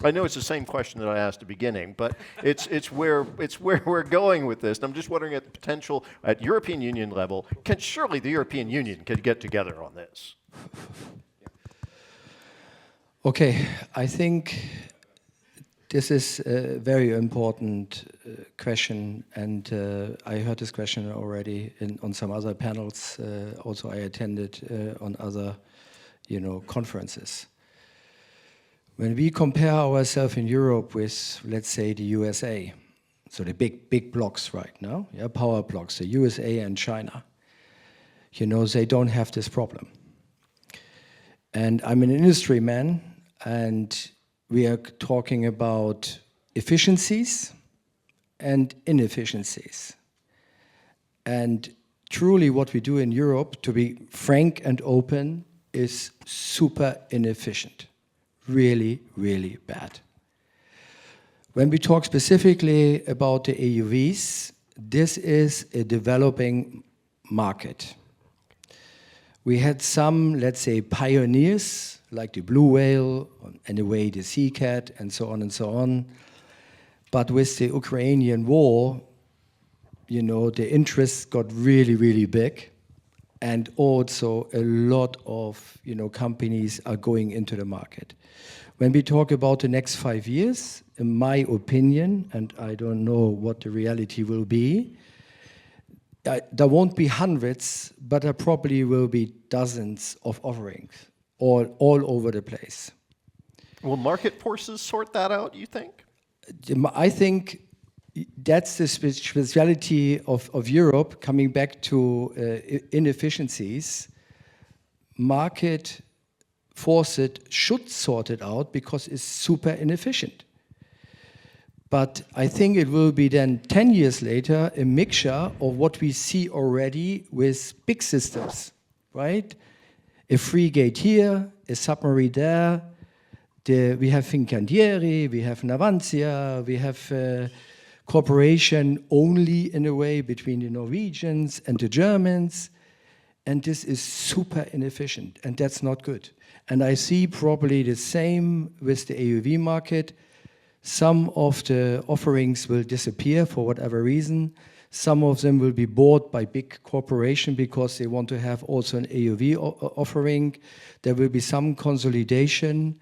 I know it's the same question that I asked at the beginning, but it's where we're going with this. And I'm just wondering, at the potential at European Union level, surely the European Union could get together on this? Okay, I think this is a very important question, and I heard this question already on some other panels. Also, I attended on other, conferences. When we compare ourselves in Europe with, let's say, the USA, so the big blocks right now, power blocks, the USA and China, they don't have this problem. And I'm an industry man, and we are talking about efficiencies and inefficiencies. And truly what we do in Europe, to be frank and open, is super inefficient. Really, really bad. When we talk specifically about the AUVs, this is a developing market. We had some, let's say, pioneers, like the Blue Whale, anyway, the Sea Cat, and so on and so on. But with the Ukrainian war, the interest got really, really big. And also a lot of companies are going into the market. When we talk about the next 5 years, in my opinion, and I don't know what the reality will be, there won't be hundreds, but there probably will be dozens of offerings all over the place. Will market forces sort that out, you think? I think that's the speciality of Europe, coming back to inefficiencies. Market forces should sort it out because it's super inefficient. But I think it will be then 10 years later a mixture of what we see already with big systems, right? A frigate here, a submarine there. We have Fincantieri, we have Navantia, we have cooperation only in a way between the Norwegians and the Germans. And this is super inefficient, and that's not good. And I see probably the same with the AUV market. Some of the offerings will disappear for whatever reason. Some of them will be bought by big corporations because they want to have also an AUV offering. There will be some consolidation,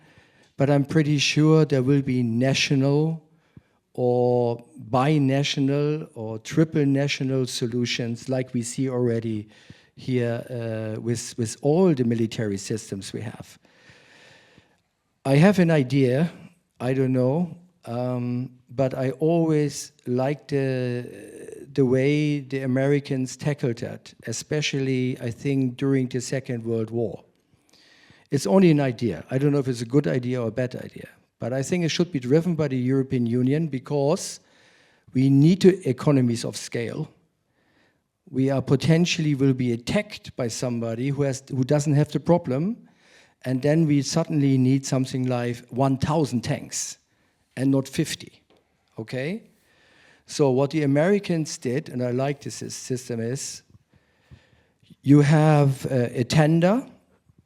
but I'm pretty sure there will be national or binational or triple national solutions like we see already here with all the military systems we have. I have an idea, I don't know, but I always liked the way the Americans tackled that, especially, I think, during the Second World War. It's only an idea. I don't know if it's a good idea or a bad idea, but I think it should be driven by the European Union because we need economies of scale. We are potentially will be attacked by somebody who doesn't have the problem, and then we suddenly need something like 1,000 tanks and not 50, okay? So what the Americans did, and I like this system, is you have a tender,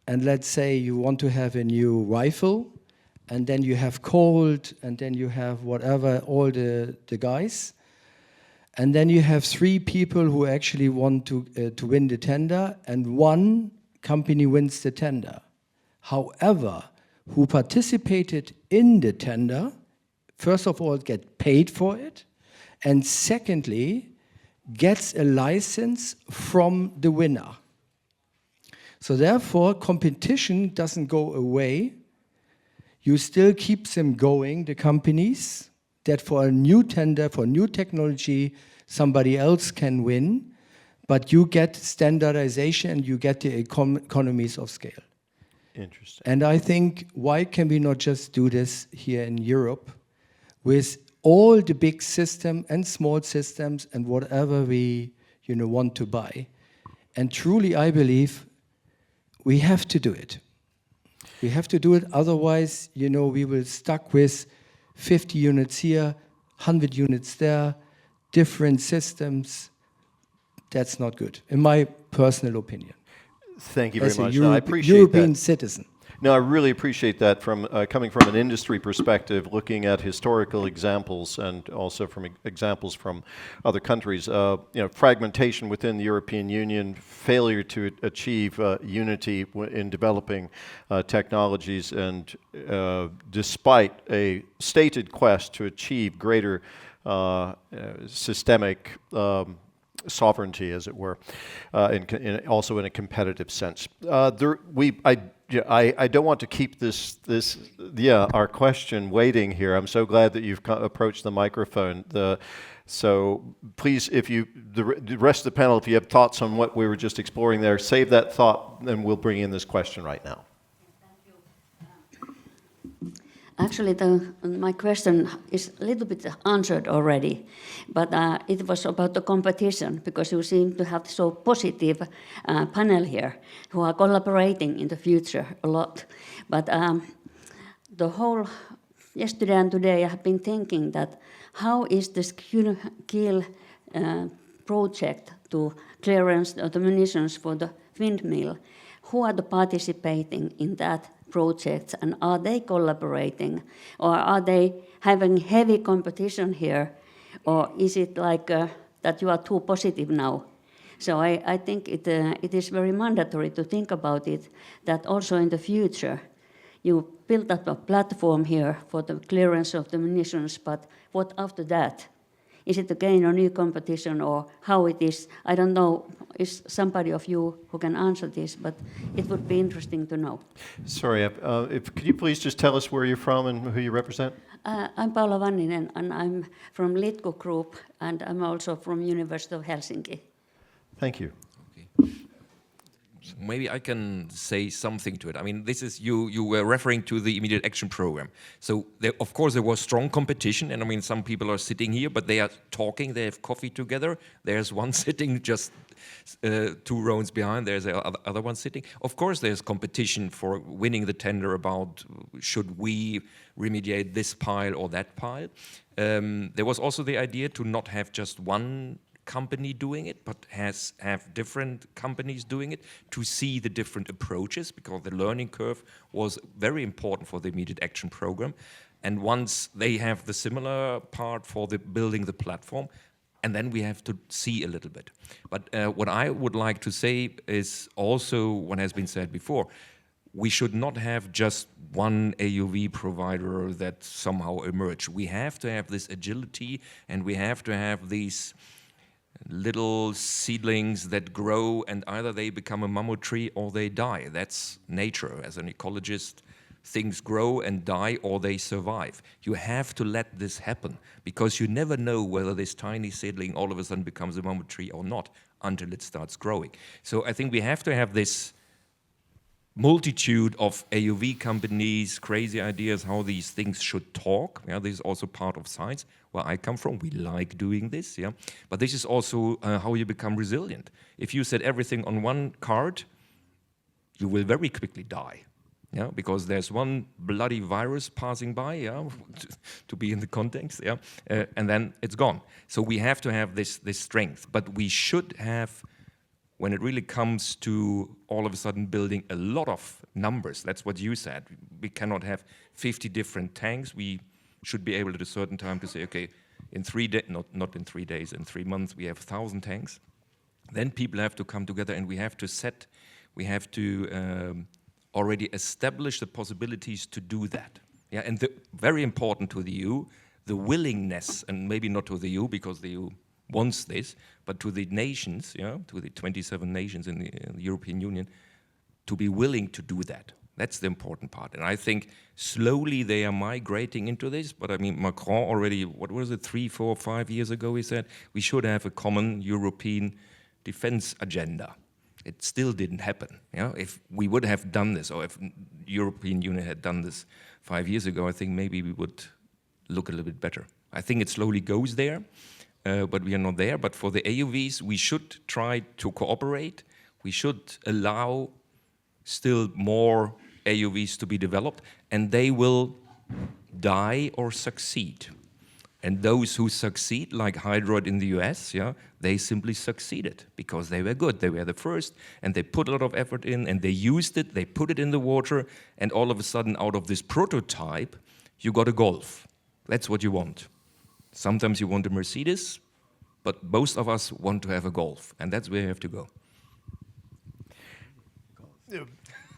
and let's say you want to have a new rifle, and then you have Colt, and then you have whatever, all the guys, and then you have 3 people who actually want to win the tender, and 1 company wins the tender. However, who participated in the tender, first of all, get paid for it, and secondly, gets a license from the winner. So therefore, competition doesn't go away. You still keep them going, the companies, that for a new tender, for new technology, somebody else can win, but you get standardization and you get the economies of scale. Interesting. And I think, why can we not just do this here in Europe with all the big system and small systems and whatever we want to buy? And truly, I believe we have to do it. We have to do it, otherwise, we will stuck with 50 units here, 100 units there, different systems. That's not good, in my personal opinion. Thank you very As a much. No, I appreciate European that. citizen. No, I really appreciate that from coming from an industry perspective, looking at historical examples and also from examples from other countries. Fragmentation within the European Union, failure to achieve unity in developing technologies, and despite a stated quest to achieve greater systemic sovereignty, as it were, also in a competitive sense. I don't want to keep our question waiting here. I'm so glad that you've approached the microphone. So please, the rest of the panel, if you have thoughts on what we were just exploring there, save that thought, and we'll bring in this question right now. Actually, my question is a little bit answered already, but it was about the competition, because you seem to have so positive panel here who are collaborating in the future a lot. But the whole yesterday and today I have been thinking that how is this Kiel project to clearance the munitions for the windmill, who are the participating in that projects, and are they collaborating, or are they having heavy competition here, or is it like that you are too positive now? So I think it is very mandatory to think about it, that also in the future you build up a platform here for the clearance of the munitions, but what after that? Is it again a new competition or how it is? I don't know. Is somebody of you who can answer this, but it would be interesting to know. Sorry, could you please just tell us where you're from and who you represent? I'm Paula Vanninen, and I'm from Litko Group, and I'm also from University of Helsinki. Thank you. So maybe I can say something to it. I mean, this is you were referring to the immediate action program. So of course there was strong competition, and I mean some people are sitting here, but they are talking. They have coffee together. There's one sitting just 2 rows behind. There's the other one sitting. Of course, there's competition for winning the tender about should we remediate this pile or that pile. There was also the idea to not have just one company doing it, but have different companies doing it to see the different approaches, because the learning curve was very important for the immediate action program. And once they have the similar part for the building the platform, and then we have to see a little bit. But what I would like to say is also what has been said before. We should not have just one AUV provider that somehow emerged. We have to have this agility, and we have to have these little seedlings that grow, and either they become a mammoth tree or they die. That's nature. As an ecologist, things grow and die, or they survive. You have to let this happen, because you never know whether this tiny seedling all of a sudden becomes a mammoth tree or not until it starts growing. So I think we have to have this multitude of AUV companies, crazy ideas how these things should talk. Yeah, this is also part of science. Where I come from, we like doing this. Yeah, but this is also how you become resilient. If you set everything on one card, you will very quickly die. Yeah, because there's one bloody virus passing by. Yeah, to be in the context. Yeah, and then it's gone. So we have to have this strength, but we should have. When it really comes to all of a sudden building a lot of numbers, that's what you said. We cannot have 50 different tanks. We should be able at a certain time to say, okay, in 3 days, not in 3 days, in 3 months, we have 1,000 tanks. Then people have to come together, and we have to already establish the possibilities to do that. Yeah, and very important to the EU, the willingness, and maybe not to the EU, because the EU wants this, but to the nations, yeah, to the 27 nations in the European Union, to be willing to do that. That's the important part. And I think slowly they are migrating into this, but I mean, Macron already, what was it, 3, 4, 5 years ago, he said, we should have a common European defense agenda. It still didn't happen. Yeah? If we would have done this, or if European Union had done this 5 years ago, I think maybe we would look a little bit better. I think it slowly goes there. But we are not there. But for the AUVs, we should try to cooperate. We should allow still more AUVs to be developed, and they will die or succeed. And those who succeed, like Hydroid in the US, yeah, they simply succeeded because they were good. They were the first, and they put a lot of effort in, and they used it, they put it in the water, and all of a sudden, out of this prototype, you got a Golf. That's what you want. Sometimes you want a Mercedes, but most of us want to have a Golf, and that's where you have to go.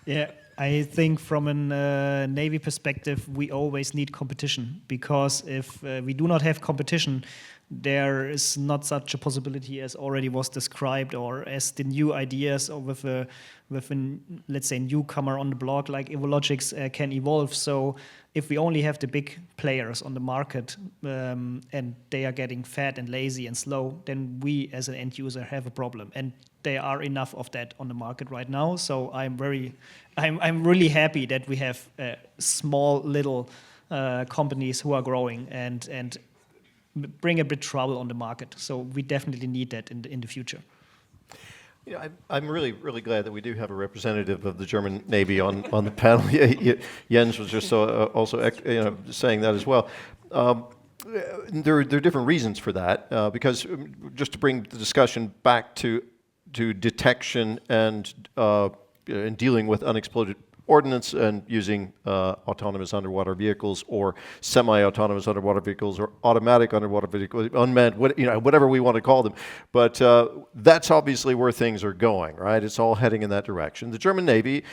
Yeah, I think from a Navy perspective, we always need competition, because if we do not have competition, there is not such a possibility as already was described, or as the new ideas, or with a let's say newcomer on the block like Evologics can evolve. So if we only have the big players on the market and they are getting fat and lazy and slow, then we as an end user have a problem. And there are enough of that on the market right now. So I'm really happy that we have small little companies who are growing and bring a bit trouble on the market. So we definitely need that in the future. You know, I'm really glad that we do have a representative of the German Navy on the panel. Jens was just also saying that as well. There are different reasons for that, because just to bring the discussion back to detection and dealing with unexploded ordnance and using autonomous underwater vehicles or semi-autonomous underwater vehicles or automatic underwater vehicles, unmanned, whatever we want to call them. But that's obviously where things are going, right? It's all heading in that direction. The German Navy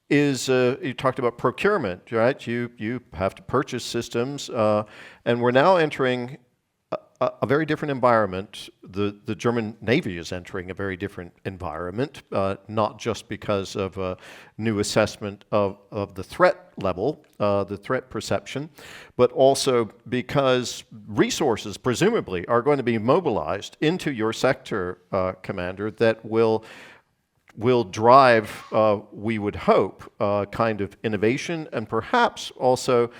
you talked about procurement, right? You have to purchase systems, and we're now entering a very different environment. The German Navy is entering a very different environment, not just because of a new assessment of the threat level, the threat perception, but also because resources presumably are going to be mobilized into your sector, Commander, that will drive, we would hope, kind of innovation and perhaps also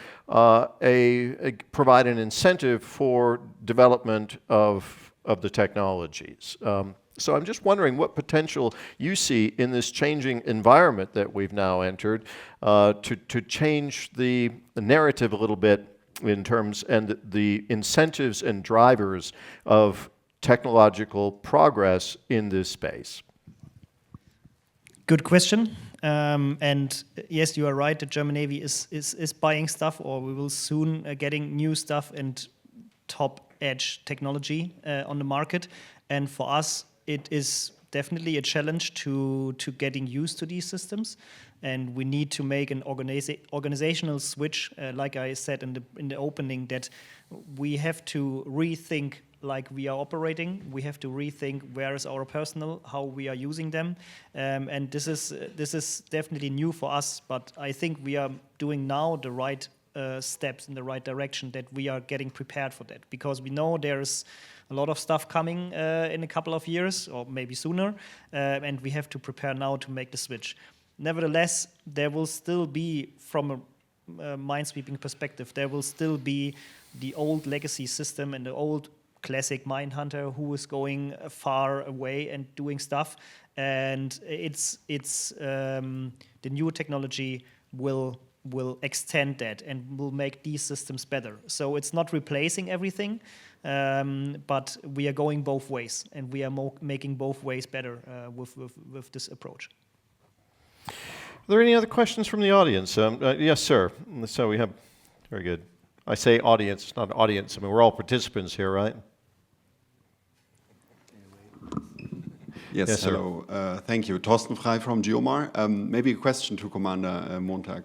provide an incentive for development of the technologies. So I'm just wondering what potential you see in this changing environment that we've now entered to change the narrative a little bit in terms and the incentives and drivers of technological progress in this space. Good question. And yes, you are right. The German Navy is buying stuff, or we will soon getting new stuff and top-edge technology on the market. And for us, it is definitely a challenge to getting used to these systems. And we need to make an organizational switch, like I said in the opening, that we have to rethink like we are operating. We have to rethink where is our personnel, how we are using them, and this is definitely new for us. But I think we are doing now the right steps in the right direction, that we are getting prepared for that, because we know there's a lot of stuff coming in a couple of years or maybe sooner, and we have to prepare now to make the switch. Nevertheless, there will still be, from a minesweeping perspective, there will still be the old legacy system and the old classic mine hunter who is going far away and doing stuff, and it's the new technology will extend that and will make these systems better. So it's not replacing everything, but we are going both ways, and we are making both ways better with this approach. Are there any other questions from the audience? Yes, sir. So we have, very good. I say audience, it's not an audience. I mean, we're all participants here, right? Yes, hello. Thank you. Thorsten Frey from GEOMAR. Maybe a question to Commander Montag.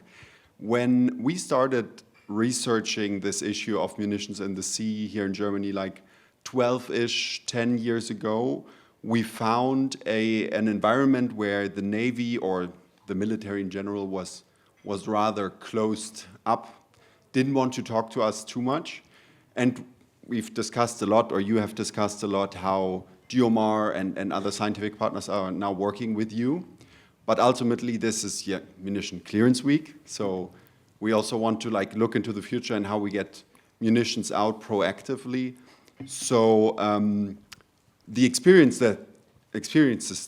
When we started researching this issue of munitions in the sea here in Germany, like 12-ish, 10 years ago, we found an environment where the Navy or the military in general was rather closed up, didn't want to talk to us too much. And we've discussed a lot, or you have discussed a lot, how GEOMAR and other scientific partners are now working with you. But ultimately, this is Munition Clearance Week. So we also want to look into the future and how we get munitions out proactively. So the experiences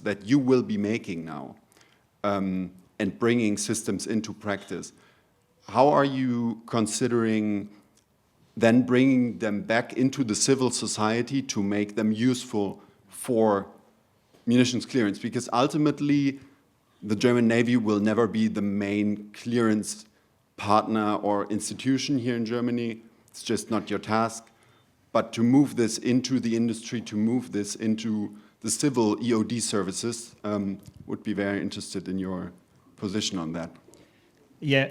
that you will be making now and bringing systems into practice, how are you considering then bringing them back into the civil society to make them useful for munitions clearance? Because ultimately, the German Navy will never be the main clearance partner or institution here in Germany. It's just not your task. But to move this into the industry, to move this into the civil EOD services, would be very interested in your position on that. Yeah,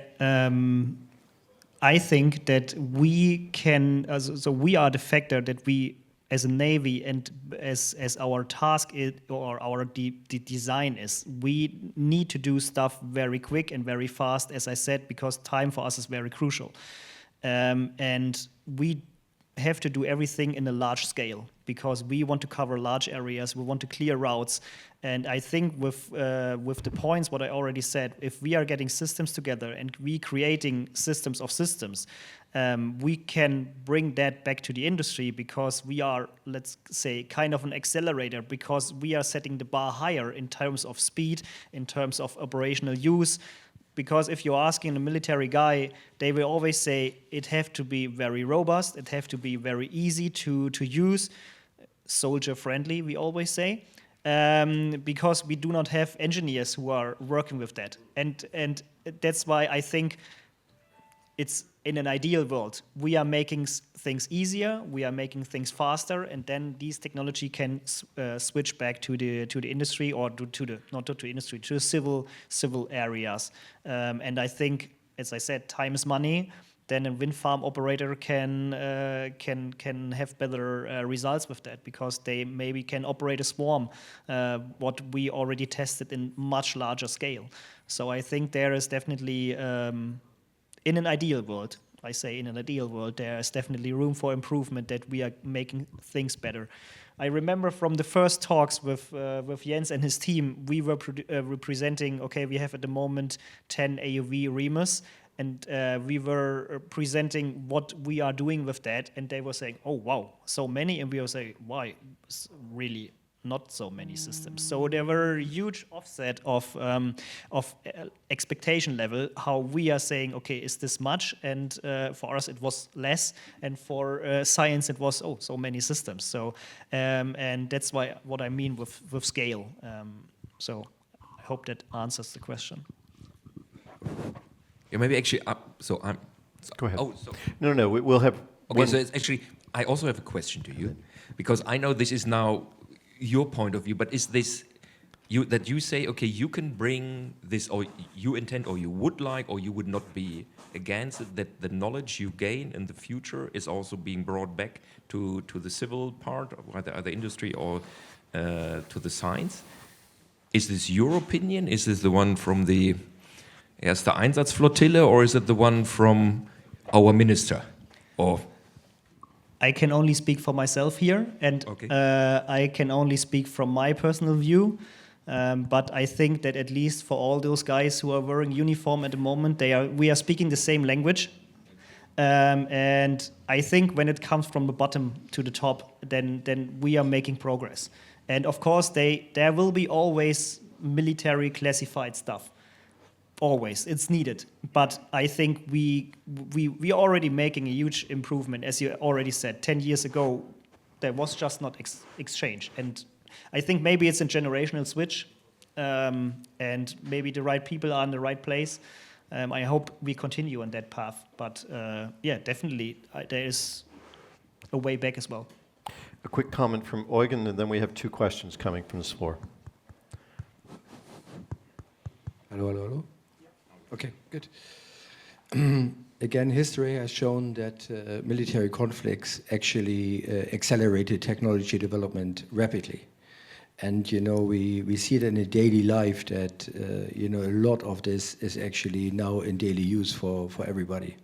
I think that we can, so we are the factor that we, as a Navy and as our task is, or our the design is, we need to do stuff very quick and very fast, as I said, because time for us is very crucial. And we have to do everything in a large scale because we want to cover large areas, we want to clear routes. And I think with the points, what I already said, if we are getting systems together and we creating systems of systems, we can bring that back to the industry because we are, let's say, kind of an accelerator because we are setting the bar higher in terms of speed, in terms of operational use. Because if you're asking a military guy, they will always say it have to be very robust, it have to be very easy to use, soldier friendly, we always say, because we do not have engineers who are working with that. And that's why I think it's in an ideal world. We are making things easier, we are making things faster, and then these technology can switch back to the industry or to the not to the industry, to the civil areas. And I think, as I said, time is money, then a wind farm operator can have better results with that, because they maybe can operate a swarm, what we already tested in much larger scale. So I think there is definitely, in an ideal world, I say in an ideal world, there is definitely room for improvement, that we are making things better. I remember from the first talks with Jens and his team, we were representing, okay, we have at the moment 10 AUV reamers, and we were presenting what we are doing with that, and they were saying, oh, wow, so many, and we were saying, why, really not so many systems. So there were a huge offset of expectation level, how we are saying, okay, is this much? And for us it was less, and for science it was, oh, so many systems. So and that's what I mean with scale. So I hope that answers the question. Yeah, maybe actually, Go ahead. Oh, so, No, we'll have. okay, so it's actually, I also have a question to you, because I know this is now your point of view, but is this that you say, okay, you can bring this, or you intend, or you would like, or you would not be against it, that the knowledge you gain in the future is also being brought back to the civil part, or either industry or to the science? Is this your opinion? Is this the one from the Erste Einsatzflottille, or is it the one from our minister? Or I can only speak for myself here, and okay. I can only speak from my personal view. But I think that at least for all those guys who are wearing uniform at the moment, we are speaking the same language. And I think when it comes from the bottom to the top, then we are making progress. And of course, there will be always military classified stuff. Always, it's needed. But I think we are already making a huge improvement. As you already said, 10 years ago, there was just not exchange. And I think maybe it's a generational switch, and maybe the right people are in the right place. I hope we continue on that path. But yeah, definitely, there is a way back as well. A quick comment from Eugen, and then we have 2 questions coming from the floor. Hello. Okay, good. Again, history has shown that military conflicts actually accelerated technology development rapidly. And, we see it in a daily life that, a lot of this is actually now in daily use for everybody.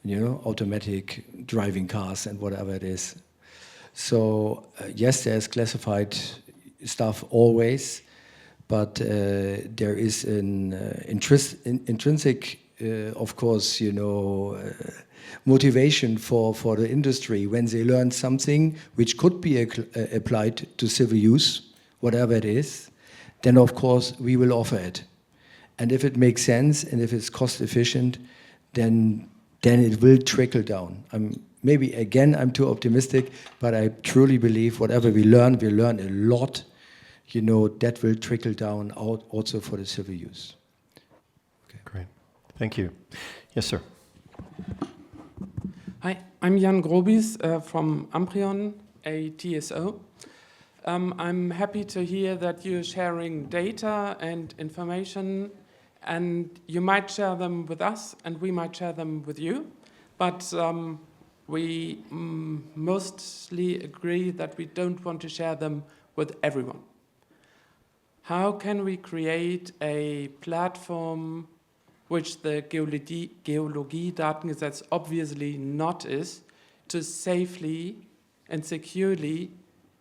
Automatic driving cars and whatever it is. So, yes, there's classified stuff always, but there is an intrinsic, of course, motivation for the industry when they learn something which could be applied to civil use, whatever it is, then of course we will offer it. And if it makes sense and if it's cost efficient, then it will trickle down. Maybe again I'm too optimistic, but I truly believe whatever we learn a lot. That will trickle down out also for the civil use. Okay, great. Thank you. Yes, sir. Hi, I'm Jan Grobis from Amprion, a TSO. I'm happy to hear that you're sharing data and information, and you might share them with us, and we might share them with you. But we mostly agree that we don't want to share them with everyone. How can we create a platform which the Geologie-Datengesetz obviously not is, to safely and securely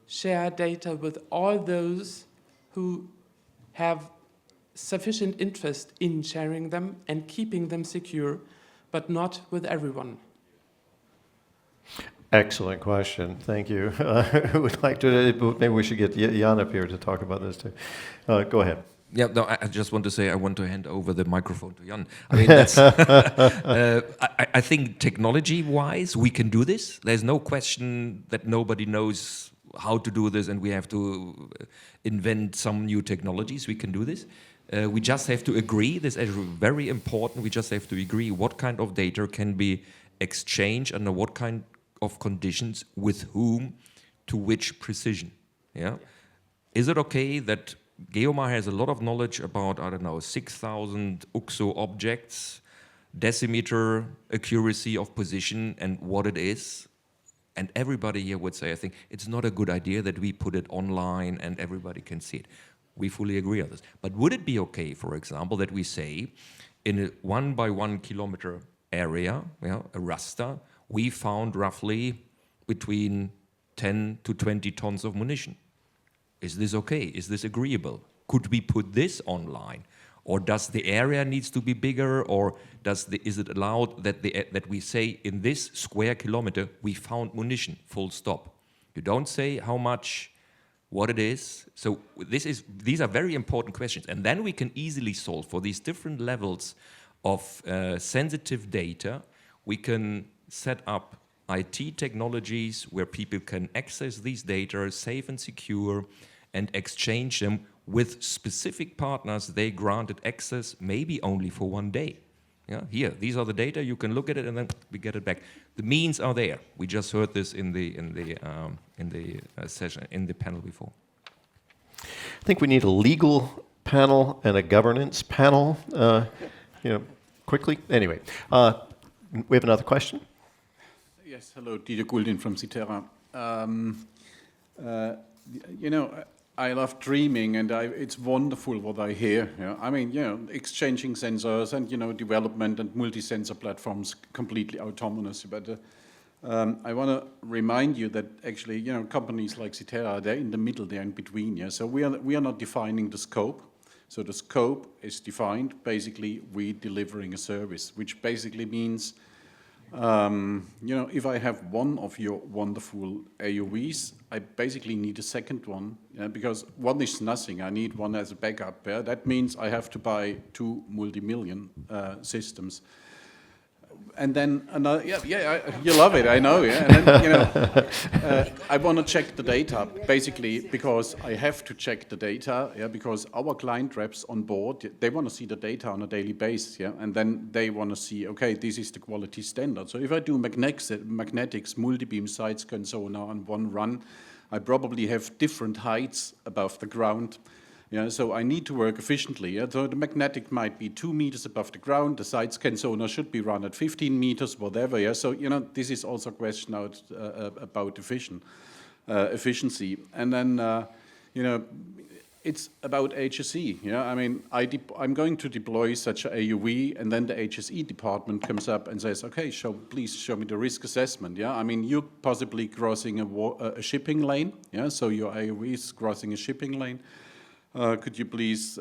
share data with all those who have sufficient interest in sharing them and keeping them secure, but not with everyone? Excellent question. Thank you. Who would like to? Maybe we should get Jan up here to talk about this too. Go ahead. Yeah, no, I just want to say I want to hand over the microphone to Jan. I mean, that's, I think technology-wise, we can do this. There's no question that nobody knows how to do this, and we have to invent some new technologies. We can do this. We just have to agree. This is very important. We just have to agree what kind of data can be exchanged under what kind of conditions, with whom, to which precision. Yeah? Is it okay that GEOMAR has a lot of knowledge about, I don't know, 6,000 UXO objects decimeter accuracy of position and what it is. And everybody here would say, I think it's not a good idea that we put it online and everybody can see it. We fully agree on this. But would it be okay, for example, that we say in a 1 by 1 kilometer area, a raster, we found roughly between 10 to 20 tons of munition? Is this okay? Is this agreeable? Could we put this online? Or does the area needs to be bigger? Or is it allowed that we say in this square kilometer we found munition, full stop? You don't say how much, what it is. So these are very important questions. And then we can easily solve for these different levels of sensitive data. We can set up IT technologies where people can access these data safe and secure and exchange them with specific partners they granted access maybe only for 1 day. Yeah, here, these are the data, you can look at it and then we get it back. The means are there. We just heard this in the session, in the panel before. I think we need a legal panel and a governance panel, quickly. Anyway, we have another question. Yes, hello, Dieter Guldin from Citerra. I love dreaming, and it's wonderful what I hear. I mean, exchanging sensors and, development and multi-sensor platforms completely autonomous. But I want to remind you that actually, companies like Citerra, they're in the middle, they're in between. Yeah? So we are not defining the scope. So the scope is defined. Basically, we're delivering a service, which basically means if I have one of your wonderful AUVs, I basically need a second one, because one is nothing. I need one as a backup. Yeah? That means I have to buy 2 multi-million systems. And then another, you love it, I know, yeah. And then, I want to check the data, basically, because I have to check the data, because our client reps on board, they want to see the data on a daily basis, and then they want to see, okay, this is the quality standard. So if I do magnetics, multi-beam side-scan sonar on one run, I probably have different heights above the ground. So I need to work efficiently. So the magnetic might be 2 meters above the ground. The side-scan sonar should be run at 15 meters, whatever. So this is also a question about efficiency. And then it's about HSE. I mean, I'm going to deploy such a AUV, and then the HSE department comes up and says, okay, please show me the risk assessment. I mean, you're possibly crossing a shipping lane. So your AUV is crossing a shipping lane. Could you please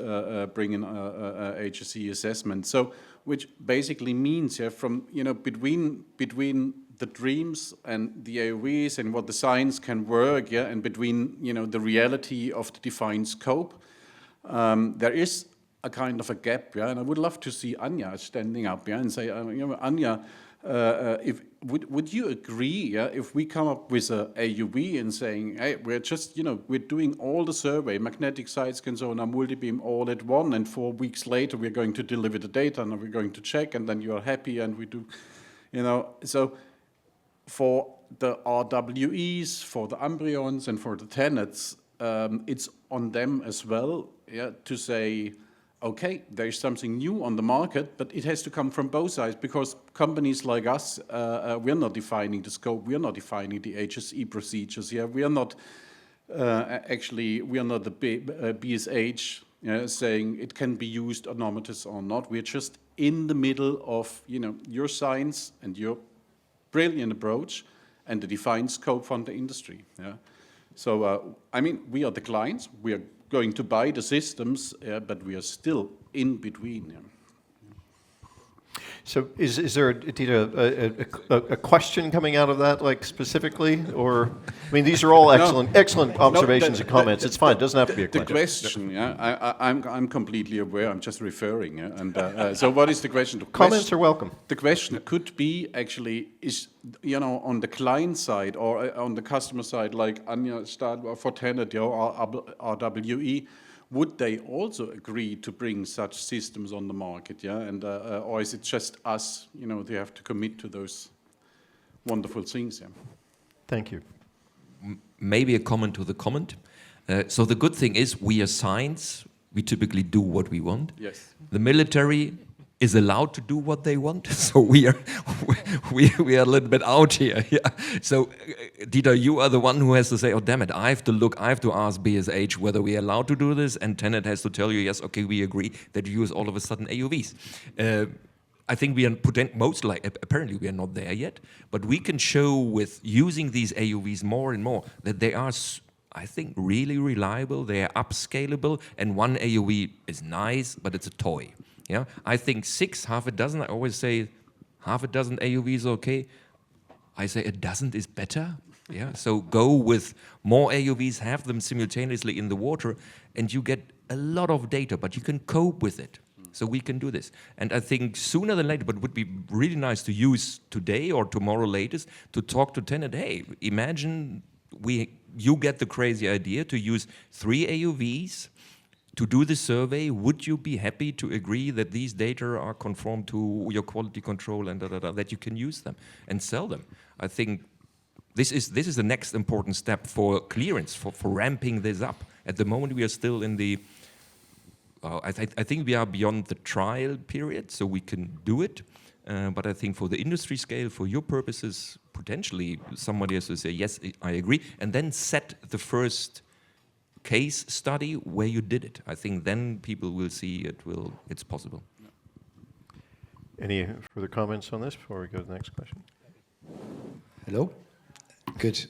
bring in a HSE assessment? So, which basically means, from between the dreams and the AOVs and what the science can work, and between the reality of the defined scope, there is a kind of a gap, And I would love to see Anja standing up, and say, Anja, would you agree, if we come up with a AUV and saying, hey, we're just, we're doing all the survey, magnetic side-scan sonar, multi-beam all at one, and 4 weeks later we're going to deliver the data and we're going to check, and then you're happy, and we do, so for the RWEs, for the embryons, and for the tenets, it's on them as well, to say, okay, there's something new on the market, but it has to come from both sides, because companies like us, we're not defining the scope, we're not defining the HSE procedures. We are not we are not the BSH saying it can be used autonomous or not. We're just in the middle of your science and your brilliant approach and the defined scope from the industry. So I mean, we are the clients. We are going to buy the systems, but we are still in between. So is there, a question coming out of that, like specifically? Or, I mean, these are all excellent observations and comments. It's fine, it doesn't have to be a question. The question, I'm completely aware, I'm just referring. And so what is the question? Comments are welcome. The question could be, actually, is, on the client side or on the customer side, like Anja started for Tenet or RWE, would they also agree to bring such systems on the market, and or is it just us, they have to commit to those wonderful things, Thank you. Maybe a comment to the comment. So the good thing is we are science, we typically do what we want. Yes. The military is allowed to do what they want. So we are we are a little bit out here. Yeah. So Dieter, you are the one who has to say, oh damn it, I have to look, I have to ask BSH whether we are allowed to do this, and Tenet has to tell you, yes, okay, we agree that you use all of a sudden AUVs. I think we are apparently we are not there yet, but we can show with using these AUVs more and more that they are, I think, really reliable, they are upscalable, and one AUV is nice, but it's a toy. Yeah, I think half a dozen, I always say half a dozen AUVs is okay. I say a dozen is better. Yeah, so go with more AUVs, have them simultaneously in the water, and you get a lot of data, but you can cope with it. So we can do this. And I think sooner than later, but it would be really nice to use today or tomorrow latest to talk to Tenet, hey, imagine you get the crazy idea to use 3 AUVs to do the survey. Would you be happy to agree that these data are conform to your quality control and that you can use them and sell them? I think this is the next important step for clearance, for ramping this up. At the moment, we are still in the, I think we are beyond the trial period, so we can do it. But I think for the industry scale, for your purposes, potentially somebody has to say, yes, I agree, and then set the first case study where you did it. I think then people will see it's possible. Any further comments on this before we go to the next question? Hello? Good.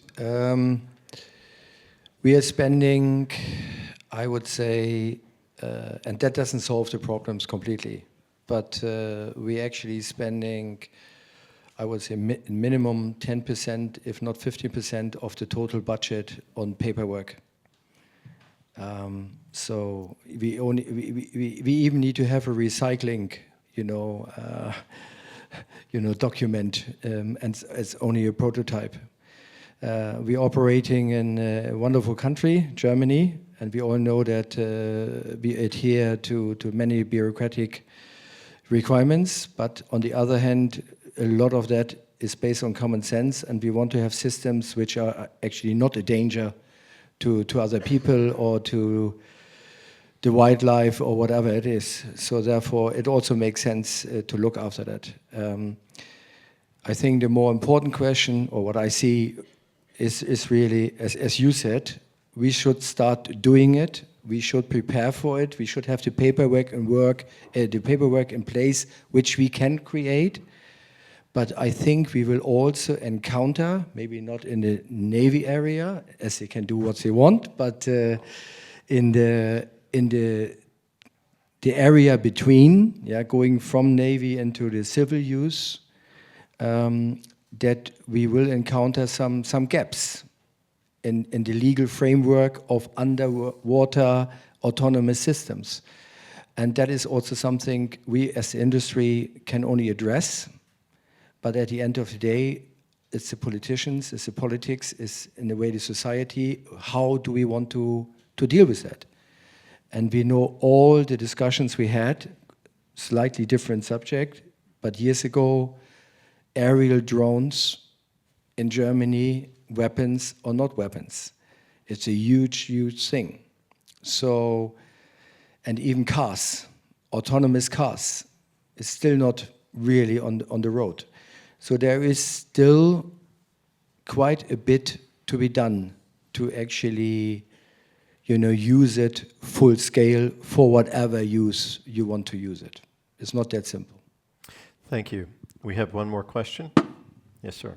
We are spending, I would say, and that doesn't solve the problems completely, but we're actually spending, I would say, minimum 10%, if not 50% of the total budget on paperwork. So we even need to have a recycling, document, and it's only a prototype. We're operating in a wonderful country, Germany, and we all know that we adhere to many bureaucratic requirements, but on the other hand, a lot of that is based on common sense, and we want to have systems which are actually not a danger to other people or to the wildlife or whatever it is. So therefore, it also makes sense to look after that. I think the more important question, or what I see, is really, as you said, we should start doing it. We should prepare for it. We should have the paperwork in place, which we can create. But I think we will also encounter, maybe not in the Navy area, as they can do what they want, but in the area between, going from Navy into the civil use, that we will encounter some gaps in the legal framework of underwater autonomous systems. And that is also something we as the industry can only address. But at the end of the day, it's the politicians, it's the politics, it's in a way the society. How do we want to deal with that? And we know all the discussions we had, slightly different subject, but years ago, aerial drones in Germany, weapons or not weapons. It's a huge, huge thing. So, and even cars, autonomous cars, is still not really on the road. So there is still quite a bit to be done to actually, use it full scale for whatever use you want to use it. It's not that simple. Thank you. We have one more question. Yes, sir.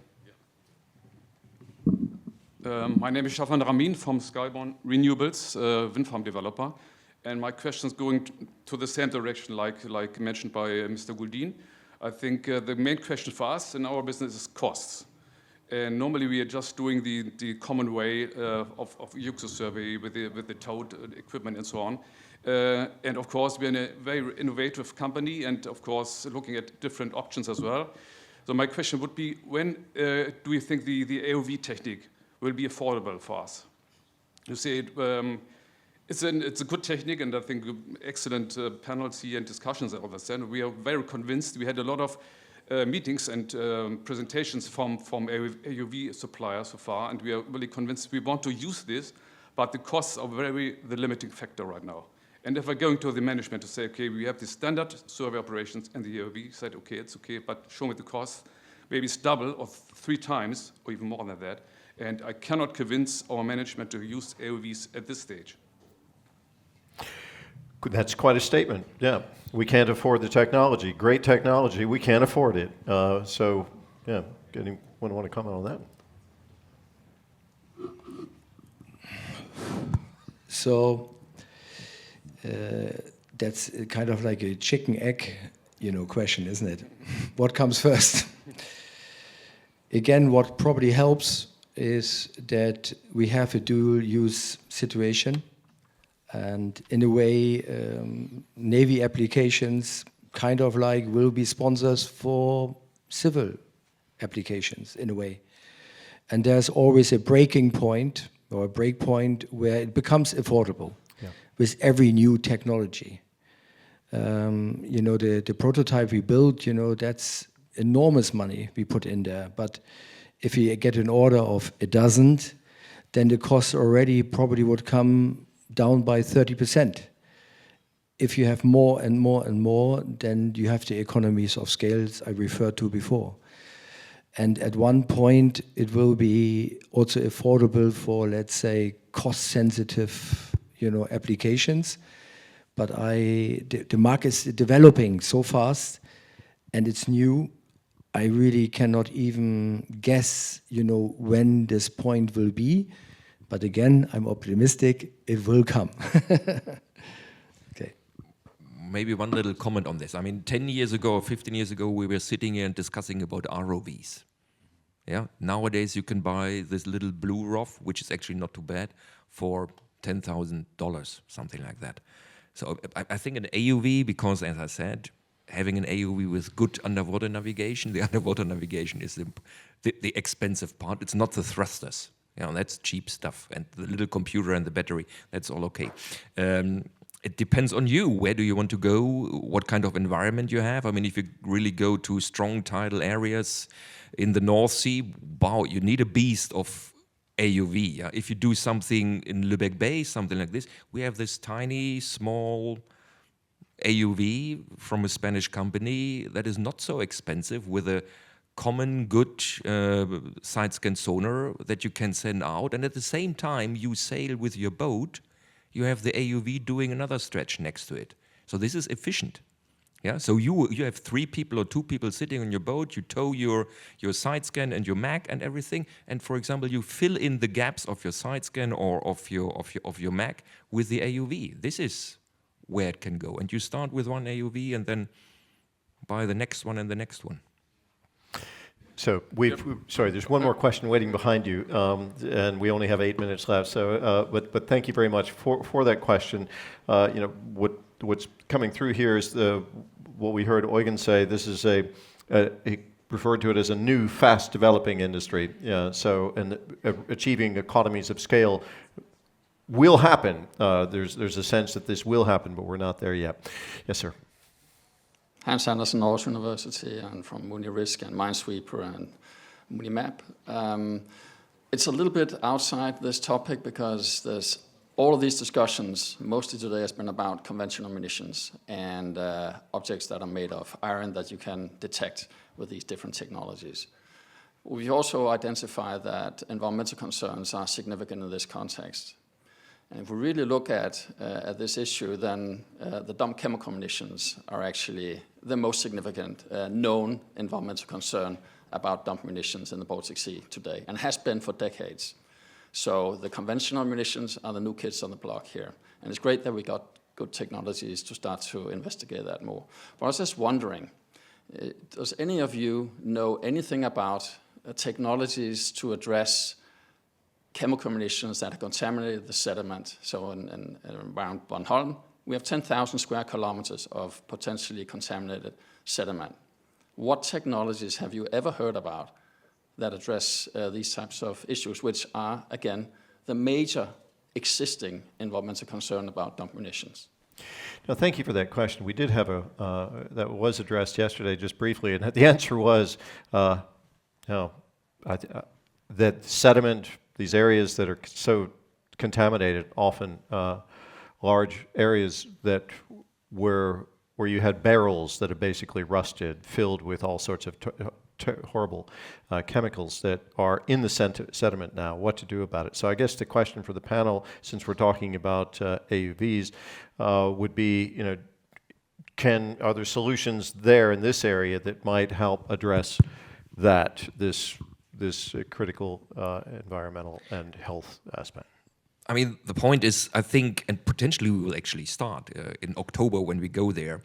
My name is Stefan Ramin from Skyborn Renewables, wind farm developer. And my question is going to the same direction like mentioned by Mr. Gouldin. I think the main question for us in our business is costs. And normally we are just doing the common way of UXO survey with the towed equipment and so on. And of course, we're in a very innovative company and of course looking at different options as well. So my question would be, when do you think the AOV technique will be affordable for us? You say it's a good technique, and I think excellent panels here and discussions on this. And we are very convinced. We had a lot of meetings and presentations from AUV suppliers so far, and we are really convinced we want to use this, but the costs are the limiting factor right now. And if I go into the management to say, okay, we have the standard survey operations, and the AOV said, okay, it's okay, but show me the cost. Maybe it's double or 3 times, or even more than that. And I cannot convince our management to use AOVs at this stage. That's quite a statement. Yeah, we can't afford the technology. Great technology, we can't afford it. So, yeah, anyone want to comment on that? So that's kind of like a chicken egg, question, isn't it? What comes first? Again, what probably helps is that we have a dual use situation. And in a way, Navy applications kind of like will be sponsors for civil applications in a way. And there's always a breaking point or a break point where it becomes affordable with every new technology. The prototype we built, that's enormous money we put in there. But if you get an order of a dozen, then the cost already probably would come down by 30%. If you have more and more and more, then you have the economies of scales I referred to before. And at one point, it will be also affordable for, let's say, cost-sensitive, applications. But the market is developing so fast, and it's new. I really cannot even guess, when this point will be. But again, I'm optimistic, it will come. Okay. Maybe one little comment on this. I mean, 10 years ago or 15 years ago, we were sitting here and discussing about ROVs. Yeah. Nowadays, you can buy this little blue ROV, which is actually not too bad, for $10,000, something like that. So I think an AUV, because as I said, having an AUV with good underwater navigation, the underwater navigation is the expensive part. It's not the thrusters. That's cheap stuff. And the little computer and the battery, that's all okay. It depends on you. Where do you want to go? What kind of environment you have? I mean, if you really go to strong tidal areas in the North Sea, wow, you need a beast of AUV. Yeah? If you do something in Lübeck Bay, something like this, we have this tiny, small AUV from a Spanish company that is not so expensive with a common good side scan sonar that you can send out, and at the same time you sail with your boat, you have the AUV doing another stretch next to it. So this is efficient. Yeah, so you have 3 people or 2 people sitting on your boat, you tow your side scan and your Mac and everything, and for example you fill in the gaps of your side scan or of your Mac with the AUV. This is where it can go, and you start with one AUV and then buy the next one and the next one. So sorry, there's one more question waiting behind you, and we only have 8 minutes left. So, but thank you very much for that question. What's coming through here is what we heard Eugen say. This is he referred to it as a new, fast-developing industry. So, and achieving economies of scale will happen. There's a sense that this will happen, but we're not there yet. Yes, sir. Hans Andersen, Aarhus University, and from Munirisk and Minesweeper and Munimap. It's a little bit outside this topic because there's all of these discussions, mostly today, has been about conventional munitions and objects that are made of iron that you can detect with these different technologies. We also identify that environmental concerns are significant in this context. And if we really look at this issue, then the dump chemical munitions are actually the most significant known environmental concern about dump munitions in the Baltic Sea today, and has been for decades. So the conventional munitions are the new kids on the block here. And it's great that we got good technologies to start to investigate that more. But I was just wondering, does any of you know anything about technologies to address chemical munitions that have contaminated the sediment? So around Bornholm, we have 10,000 square kilometers of potentially contaminated sediment. What technologies have you ever heard about that address these types of issues, which are, again, the major existing environmental concern about dump munitions? No, thank you for that question. We did have that was addressed yesterday just briefly, and the answer was that sediment, these areas that are so contaminated, often large areas that where you had barrels that have basically rusted, filled with all sorts of horrible chemicals that are in the sediment now, what to do about it. So I guess the question for the panel, since we're talking about AUVs, would be, you know, are there solutions there in this area that might help address this critical environmental and health aspect? I mean, the point is, I think, and potentially we will actually start in October when we go there.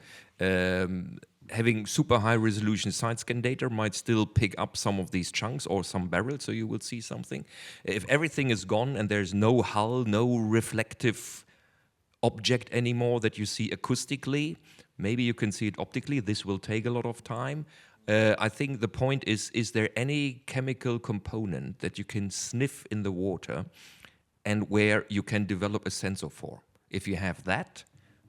Having super high resolution side scan data might still pick up some of these chunks or some barrels, so you will see something. If everything is gone and there's no hull, no reflective object anymore that you see acoustically, maybe you can see it optically. This will take a lot of time. I think the point is there any chemical component that you can sniff in the water and where you can develop a sensor for? If you have that,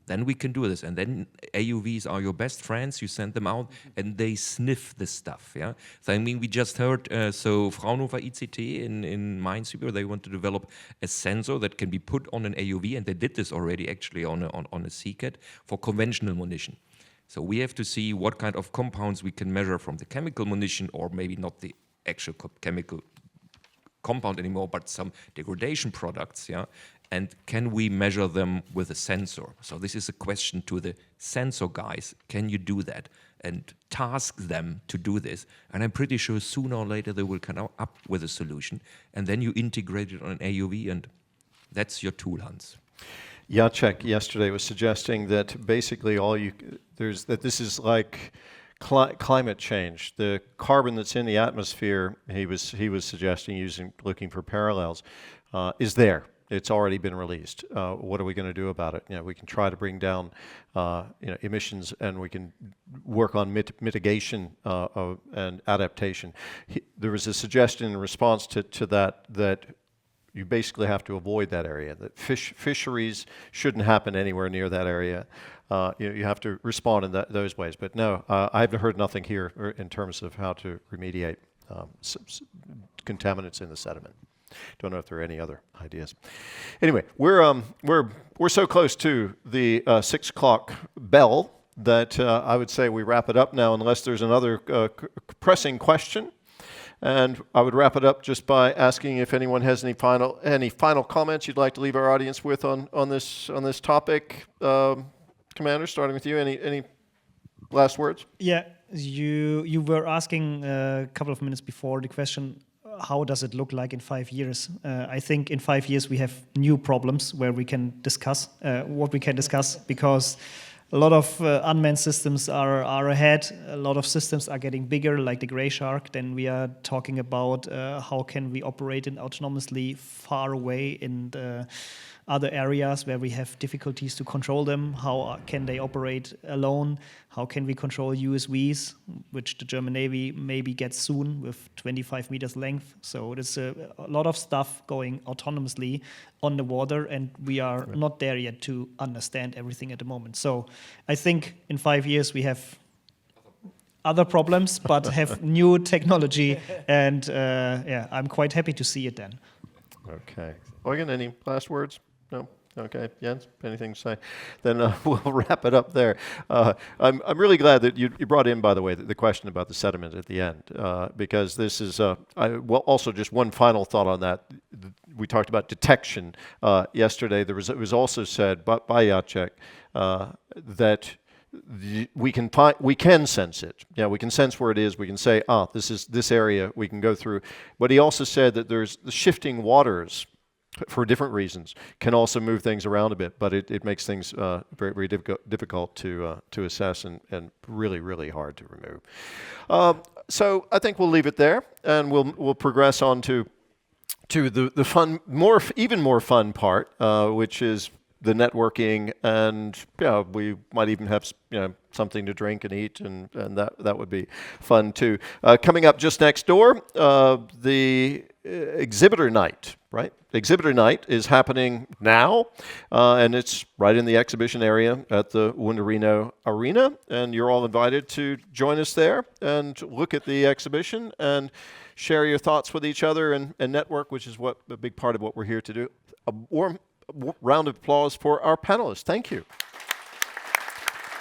then we can do this. And then AUVs are your best friends. You send them out and they sniff the stuff. Yeah. So I mean, we just heard, so Fraunhofer ICT in Minesweeping, they want to develop a sensor that can be put on an AUV, and they did this already actually on a CCAT for conventional munition. So we have to see what kind of compounds we can measure from the chemical munition, or maybe not the actual chemical compound anymore, but some degradation products, yeah. And can we measure them with a sensor? So this is a question to the sensor guys. Can you do that? And task them to do this. And I'm pretty sure sooner or later they will come up with a solution. And then you integrate it on an AUV, and that's your tool, Hans. Jacek yesterday was suggesting that basically this is like climate change. The carbon that's in the atmosphere, he was suggesting, looking for parallels, is there. It's already been released. What are we going to do about it? You know, we can try to bring down emissions, and we can work on mitigation and adaptation. There was a suggestion in response to that you basically have to avoid that area. That fisheries shouldn't happen anywhere near that area. You have to respond in those ways. But no, I've heard nothing here in terms of how to remediate contaminants in the sediment. Don't know if there are any other ideas. Anyway, we're so close to the 6 o'clock bell that I would say we wrap it up now, unless there's another pressing question. And I would wrap it up just by asking if anyone has any final comments you'd like to leave our audience with on this topic. Commander, starting with you, any last words? Yeah, you were asking a couple of minutes before the question, how does it look like in 5 years? I think in 5 years we have new problems where we can discuss what we can discuss, because a lot of unmanned systems are ahead. A lot of systems are getting bigger, like the Grey Shark. Then we are talking about how can we operate autonomously far away in the other areas where we have difficulties to control them. How can they operate alone? How can we control USVs, which the German Navy maybe gets soon with 25 meters length? So there's a lot of stuff going autonomously on the water, and we are not there yet to understand everything at the moment. So I think in 5 years we have other problems, but have new technology, and I'm quite happy to see it then. Okay. Eugen, any last words? No? Okay. Jens, anything to say? Then we'll wrap it up there. I'm really glad that you brought in, by the way, the question about the sediment at the end, because this is, also just one final thought on that. We talked about detection yesterday. It was also said by Jacek that we can sense it. Yeah, we can sense where it is. We can say, this is this area. We can go through. But he also said that there's the shifting waters, for different reasons, can also move things around a bit, but it makes things very, very difficult to assess and really, really hard to remove. So I think we'll leave it there, and we'll progress on to the fun, even more fun part, which is the networking, and we might even have something to drink and eat, and that would be fun too. Coming up just next door, the exhibitor night, right? Exhibitor night is happening now, and it's right in the exhibition area at the Wunderino Arena, and you're all invited to join us there and look at the exhibition and share your thoughts with each other and network, which is a big part of what we're here to do. round of applause for our panelists. Thank you.